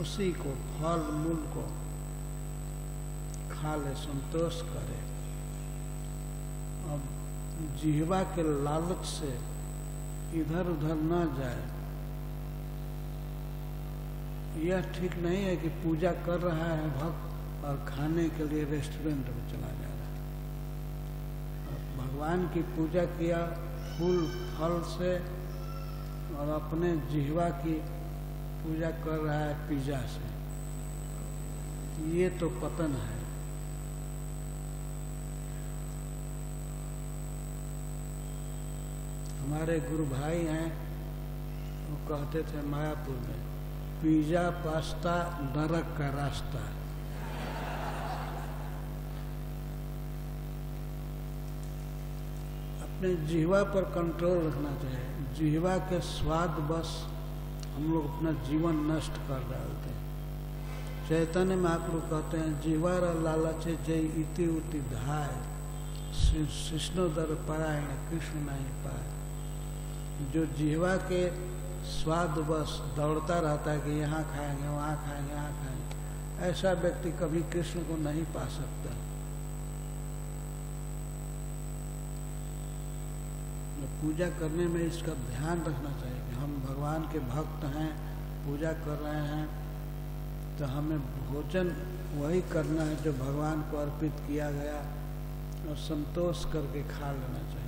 उसी को, फल मूल को खा ले, संतोष करे। अब जिह्वा के लालच से इधर उधर न जाए। यह ठीक नहीं है कि पूजा कर रहा है भक्त और खाने के लिए रेस्टोरेंट में चला जा रहा है। भगवान की पूजा किया फूल फल से, और अपने जिह्वा की पूजा कर रहा है पिज्जा से। ये तो पतन है। हमारे गुरु भाई हैं, वो कहते थे मायापुर में, पिज्जा पास्ता नरक का रास्ता। अपने जिह्वा पर कंट्रोल रखना चाहिए। जिह्वा के स्वाद बस हम लोग अपना जीवन नष्ट कर डालते हैं। चैतन्य महाप्रभु कहते हैं, जिह्वार लालचे जय इति उति धाय, शिष्णोदर परायण कृष्ण नहीं पाए। जो जिह्वा के स्वाद बस दौड़ता रहता है कि यहाँ खाएंगे, वहाँ खाएंगे, यहाँ खाएंगे, ऐसा व्यक्ति कभी कृष्ण को नहीं पा सकता। पूजा करने में इसका ध्यान रखना चाहिए कि हम भगवान के भक्त हैं, पूजा कर रहे हैं, तो हमें भोजन वही करना है जो भगवान को अर्पित किया गया, और संतोष करके खा लेना चाहिए।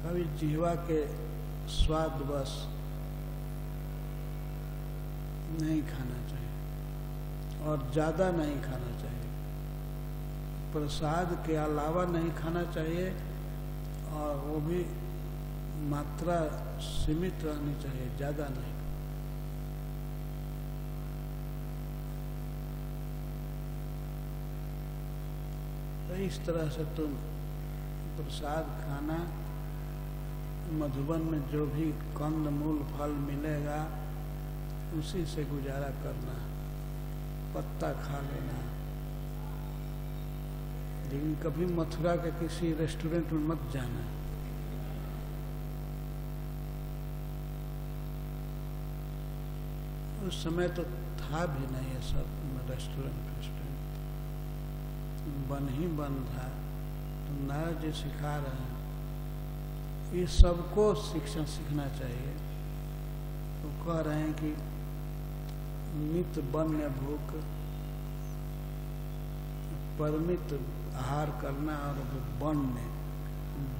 कभी जिह्वा के स्वाद बस नहीं खाना चाहिए, और ज़्यादा नहीं खाना चाहिए। प्रसाद के अलावा नहीं खाना चाहिए, और वो भी मात्रा सीमित रहनी चाहिए, ज़्यादा नहीं। तो इस तरह से तुम प्रसाद खाना, मधुबन में जो भी कंद मूल फल मिलेगा उसी से गुजारा करना, पत्ता खा लेना। लेकिन कभी मथुरा के किसी रेस्टोरेंट में मत जाना। उस समय तो था भी नहीं ये सब रेस्टोरेंट, बन ही बन था। तो नारद जी सिखा रहे हैं, ये सबको शिक्षा सीखना चाहिए। तो कह रहे हैं कि नित वन्य भूख, परमित आहार करना, और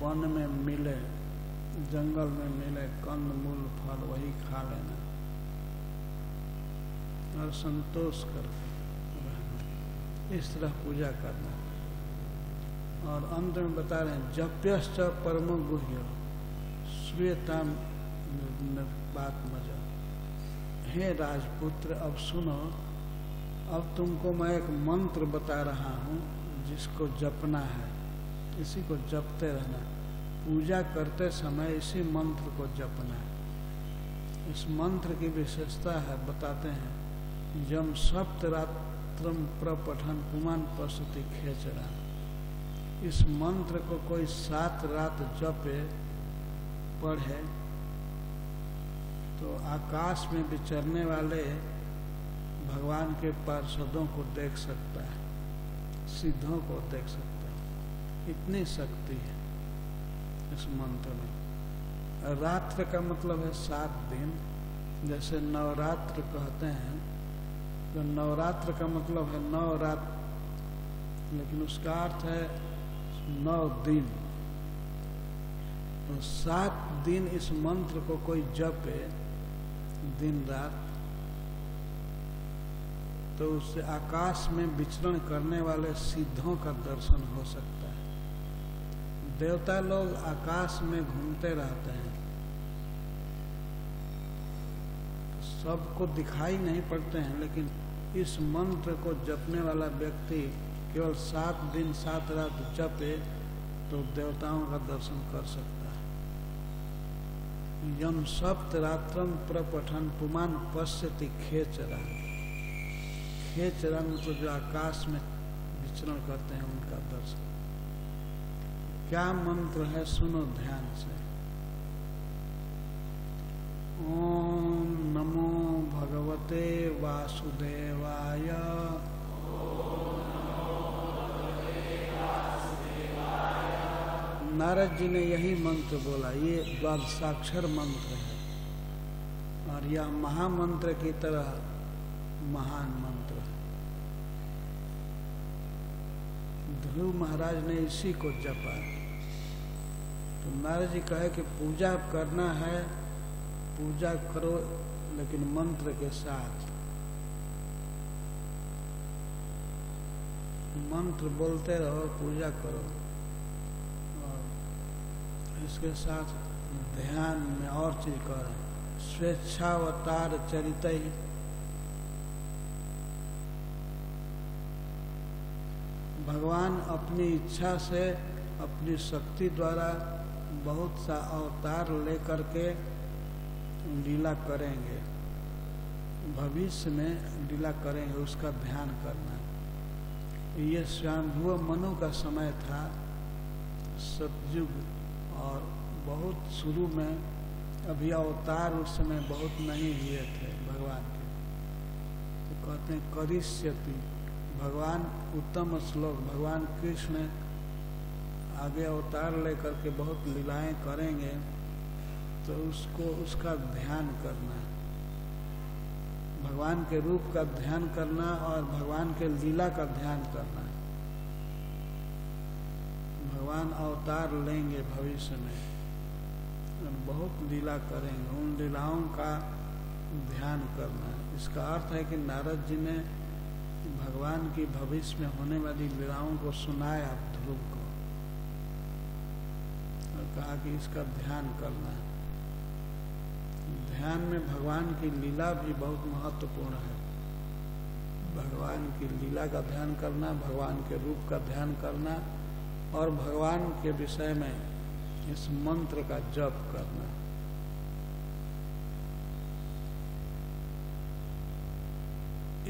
वन में मिले, जंगल में मिले कंद मूल फल वही खा लेना और संतोष करके रहना, इस तरह पूजा करना। और अंत में बता रहे हैं जप्यश्च परमो गुह्य श्वेता निर्पात्मज। हे राजपुत्र, अब सुनो, अब तुमको मैं एक मंत्र बता रहा हूँ जिसको जपना है, इसी को जपते रहना। पूजा करते समय इसी मंत्र को जपना है। इस मंत्र की विशेषता है, बताते हैं, यम सप्तरात्रम प्रपठन पुमान पशुति खेचरा। इस मंत्र को कोई 7 रात जपे पढ़े तो आकाश में विचरने वाले भगवान के पार्षदों को देख सकता है, सिद्धों को देख सकता है। इतनी शक्ति है इस मंत्र में। रात्र का मतलब है 7 दिन, जैसे नवरात्र कहते हैं, तो नवरात्र का मतलब है 9 रात, लेकिन उसका अर्थ है 9 दिन। तो 7 दिन इस मंत्र को कोई जपे दिन रात, तो उससे आकाश में विचरण करने वाले सिद्धों का दर्शन हो सकता है। देवता लोग आकाश में घूमते रहते हैं, सबको दिखाई नहीं पड़ते हैं, लेकिन इस मंत्र को जपने वाला व्यक्ति केवल 7 दिन 7 रात जपे तो देवताओं का दर्शन कर सकता है। यम सप्तरात्रम प्रपठन पुमान पश्यति खेचरा। खेचरा मतलब जो आकाश में विचरण करते हैं उनका दर्शन। क्या मंत्र है, सुनो ध्यान से। ओम नमो भगवते वासुदेवाय। नारद जी ने यही मंत्र बोला। ये द्वादशाक्षर मंत्र है और यह महामंत्र की तरह महान मंत्र है। ध्रुव महाराज ने इसी को जपा। तो नारद जी कहे कि पूजा करना है, पूजा करो लेकिन मंत्र के साथ। मंत्र बोलते रहो, पूजा करो, और इसके साथ ध्यान में और चीज करें। स्वेच्छावतार चरित ही भगवान अपनी इच्छा से, अपनी शक्ति द्वारा बहुत सा अवतार लेकर के लीला करेंगे, भविष्य में लीला करेंगे, उसका ध्यान करना। ये स्वयंभुव मनु का समय था, सतयुग, और बहुत शुरू में, अभी अवतार उस समय बहुत नहीं हुए थे भगवान के। तो कहते हैं करिष्यति, भगवान उत्तम श्लोक, भगवान कृष्ण आगे अवतार लेकर के बहुत लीलाएं करेंगे, तो उसको, उसका ध्यान करना, भगवान के रूप का ध्यान करना और भगवान के लीला का ध्यान करना। भगवान अवतार लेंगे भविष्य में और बहुत लीला करेंगे, उन लीलाओं का ध्यान करना। इसका अर्थ है कि नारद जी ने भगवान की भविष्य में होने वाली लीलाओं को सुनाया ध्रुव को और कहा कि इसका ध्यान करना है। ध्यान में भगवान की लीला भी बहुत महत्वपूर्ण है। भगवान की लीला का ध्यान करना, भगवान के रूप का ध्यान करना और भगवान के विषय में इस मंत्र का जप करना।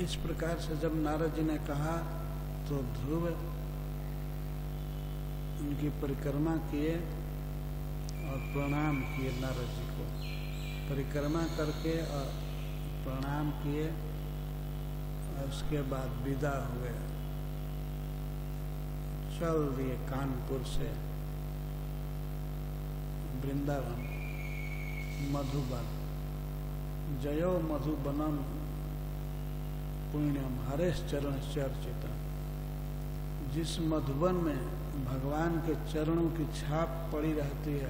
इस प्रकार से जब नारद जी ने कहा तो ध्रुव उनकी परिक्रमा किए और प्रणाम किए। नारद जी को परिक्रमा करके और प्रणाम किए और उसके बाद विदा हुए, चल दिए कानपुर से वृंदावन, मधुबन। जयो मधुबनम पुण्यम हरेश चरण चर्चितम। जिस मधुबन में भगवान के चरणों की छाप पड़ी रहती है,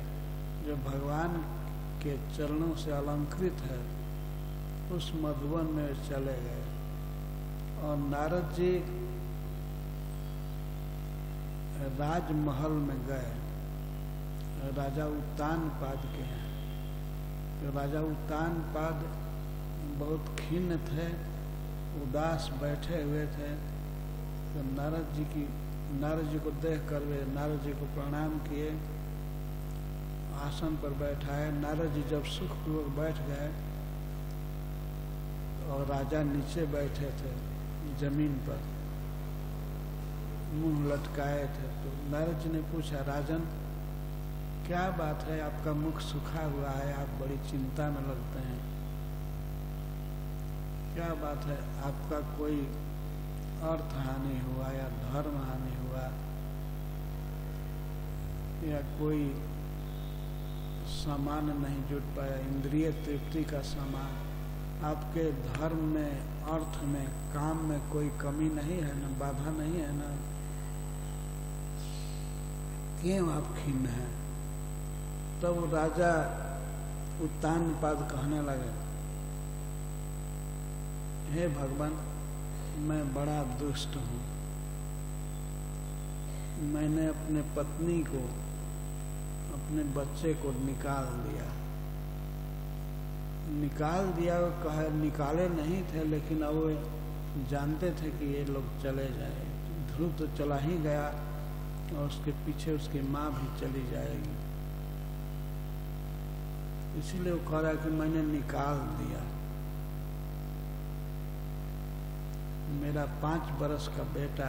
जो भगवान के चरणों से अलंकृत है, उस मधुबन में चले गए। और नारद जी राजमहल में गए। राजा उत्तानपाद के हैं। तो राजा उत्तानपाद बहुत खिन्न थे, उदास बैठे हुए थे। तो नारद जी को देख कर वे नारद जी को प्रणाम किए, आसन पर बैठाए। नारद जी जब सुखपूर्वक बैठ गए और राजा नीचे बैठे थे जमीन पर, मुंह लटकाए थे। तो नारद जी ने पूछा, राजन क्या बात है, आपका मुख सूखा हुआ है, आप बड़ी चिंता में लगते हैं, क्या बात है? आपका कोई अर्थ हानि हुआ या धर्म हानि हुआ या कोई सामान नहीं जुट पाया, इंद्रिय तृप्ति का सामान? आपके धर्म में, अर्थ में, काम में कोई कमी नहीं है ना, बाधा नहीं है ना? क्यों आप खिन्न हैं? तब राजा उत्तानपाद कहने लगे, हे भगवान, मैं बड़ा दुष्ट हूँ। मैंने अपने पत्नी को, अपने बच्चे को निकाल दिया। वो कहे निकाले नहीं थे, लेकिन अब वो जानते थे कि ये लोग चले जाए। ध्रुव तो चला ही गया और उसके पीछे उसकी माँ भी चली जाएगी, इसीलिए वो कह रहा कि मैंने निकाल दिया। मेरा 5 बरस का बेटा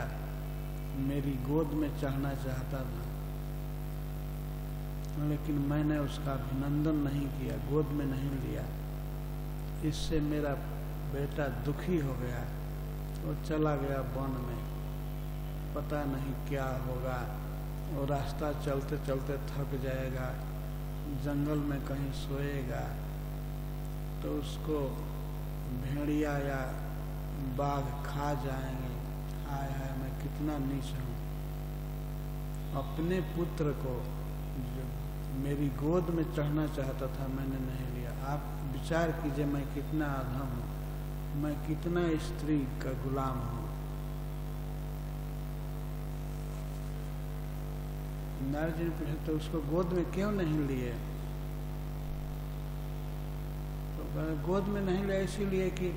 मेरी गोद में चढ़ना चाहता था, लेकिन मैंने उसका अभिनंदन नहीं किया, गोद में नहीं लिया। इससे मेरा बेटा दुखी हो गया, वो चला गया वन में, पता नहीं क्या होगा। वो रास्ता चलते चलते थक जाएगा, जंगल में कहीं सोएगा तो उसको भेड़िया या बाघ खा जाएंगे। हाय हाय, मैं कितना नीच हूँ। अपने पुत्र को जो मेरी गोद में चढ़ना चाहता था, मैंने नहीं लिया। आप विचार कीजिए, मैं कितना अधम हूँ, मैं कितना स्त्री का गुलाम हूँ। नारद जी ने पूछा, तो उसको गोद में क्यों नहीं लिए? तो गोद में नहीं लिया इसीलिए कि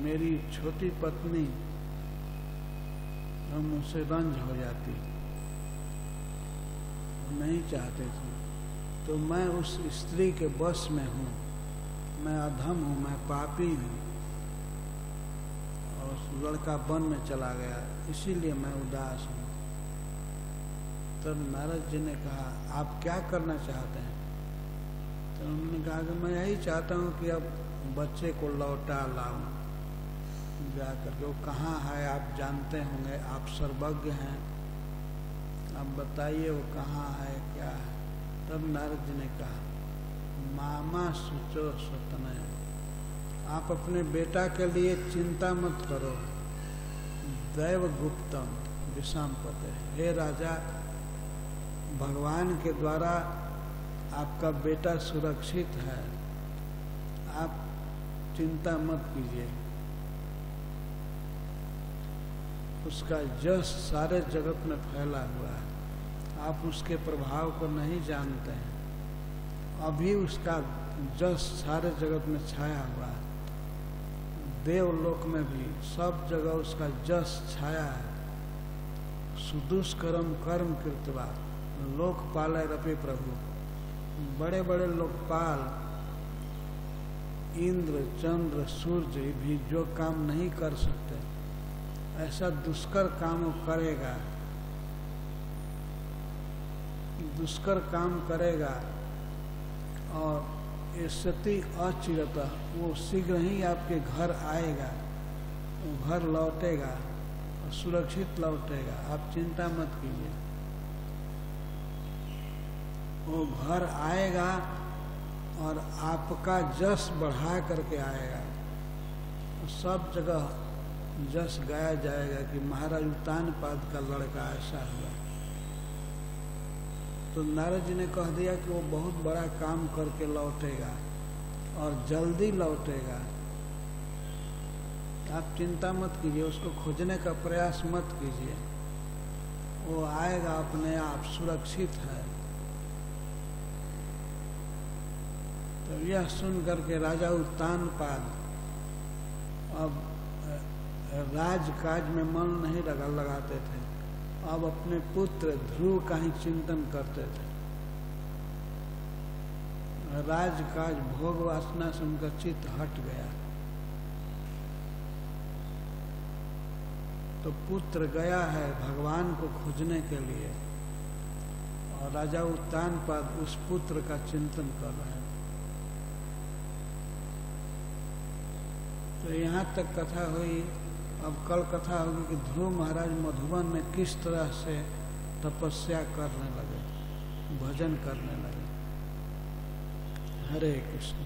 मेरी छोटी पत्नी हम उससे रंज हो जाती, नहीं चाहते थे। तो मैं उस स्त्री के बस में हूँ, मैं अधम हूँ, मैं पापी हूँ। और उस लड़का वन में चला गया, इसीलिए मैं उदास हूँ। तब नारद जी ने कहा, आप क्या करना चाहते हैं? तो उन्होंने कहा कि मैं यही चाहता हूँ कि अब बच्चे को लौटा लाऊं जाकर के। वो कहाँ है आप जानते होंगे, आप सर्वज्ञ हैं, आप बताइए वो कहाँ है, क्या है? तब नारद जी ने कहा, मामा सुचो सतनय, आप अपने बेटा के लिए चिंता मत करो, दैव गुप्तम विषम पते। हे राजा, भगवान के द्वारा आपका बेटा सुरक्षित है, आप चिंता मत कीजिए। उसका यश सारे जगत में फैला हुआ है, आप उसके प्रभाव को नहीं जानते हैं। अभी उसका यश सारे जगत में छाया हुआ है, देवलोक में भी सब जगह उसका यश छाया है। सुदुष्कर्म कर्म कृत्वा लोकपालय रपि प्रभु, बड़े बड़े लोकपाल इंद्र चंद्र सूर्य भी जो काम नहीं कर सकते, ऐसा दुष्कर काम करेगा, दुष्कर काम करेगा। और ये सती अचिरता, वो शीघ्र ही आपके घर आएगा, वो घर लौटेगा और सुरक्षित लौटेगा, आप चिंता मत कीजिए। वो घर आएगा और आपका जस बढ़ा करके आएगा। सब जगह जस गाया जाएगा कि महाराज उत्तानपाद का लड़का ऐसा हुआ। तो नारद जी ने कह दिया कि वो बहुत बड़ा काम करके लौटेगा और जल्दी लौटेगा, आप चिंता मत कीजिए, उसको खोजने का प्रयास मत कीजिए, वो आएगा अपने आप, सुरक्षित है। तो यह सुन करके राजा उत्तानपाद अब राजकाज में मन नहीं लगाते थे, अब अपने पुत्र ध्रुव का ही चिंतन करते थे। राजकाज भोग वासना से उनका चित्त हट गया। तो पुत्र गया है भगवान को खोजने के लिए और राजा उत्तानपाद उस पुत्र का चिंतन कर रहे हैं। तो यहाँ तक कथा हुई। अब कल कथा होगी कि ध्रुव महाराज मधुबन में किस तरह से तपस्या करने लगे, भजन करने लगे। हरे कृष्ण।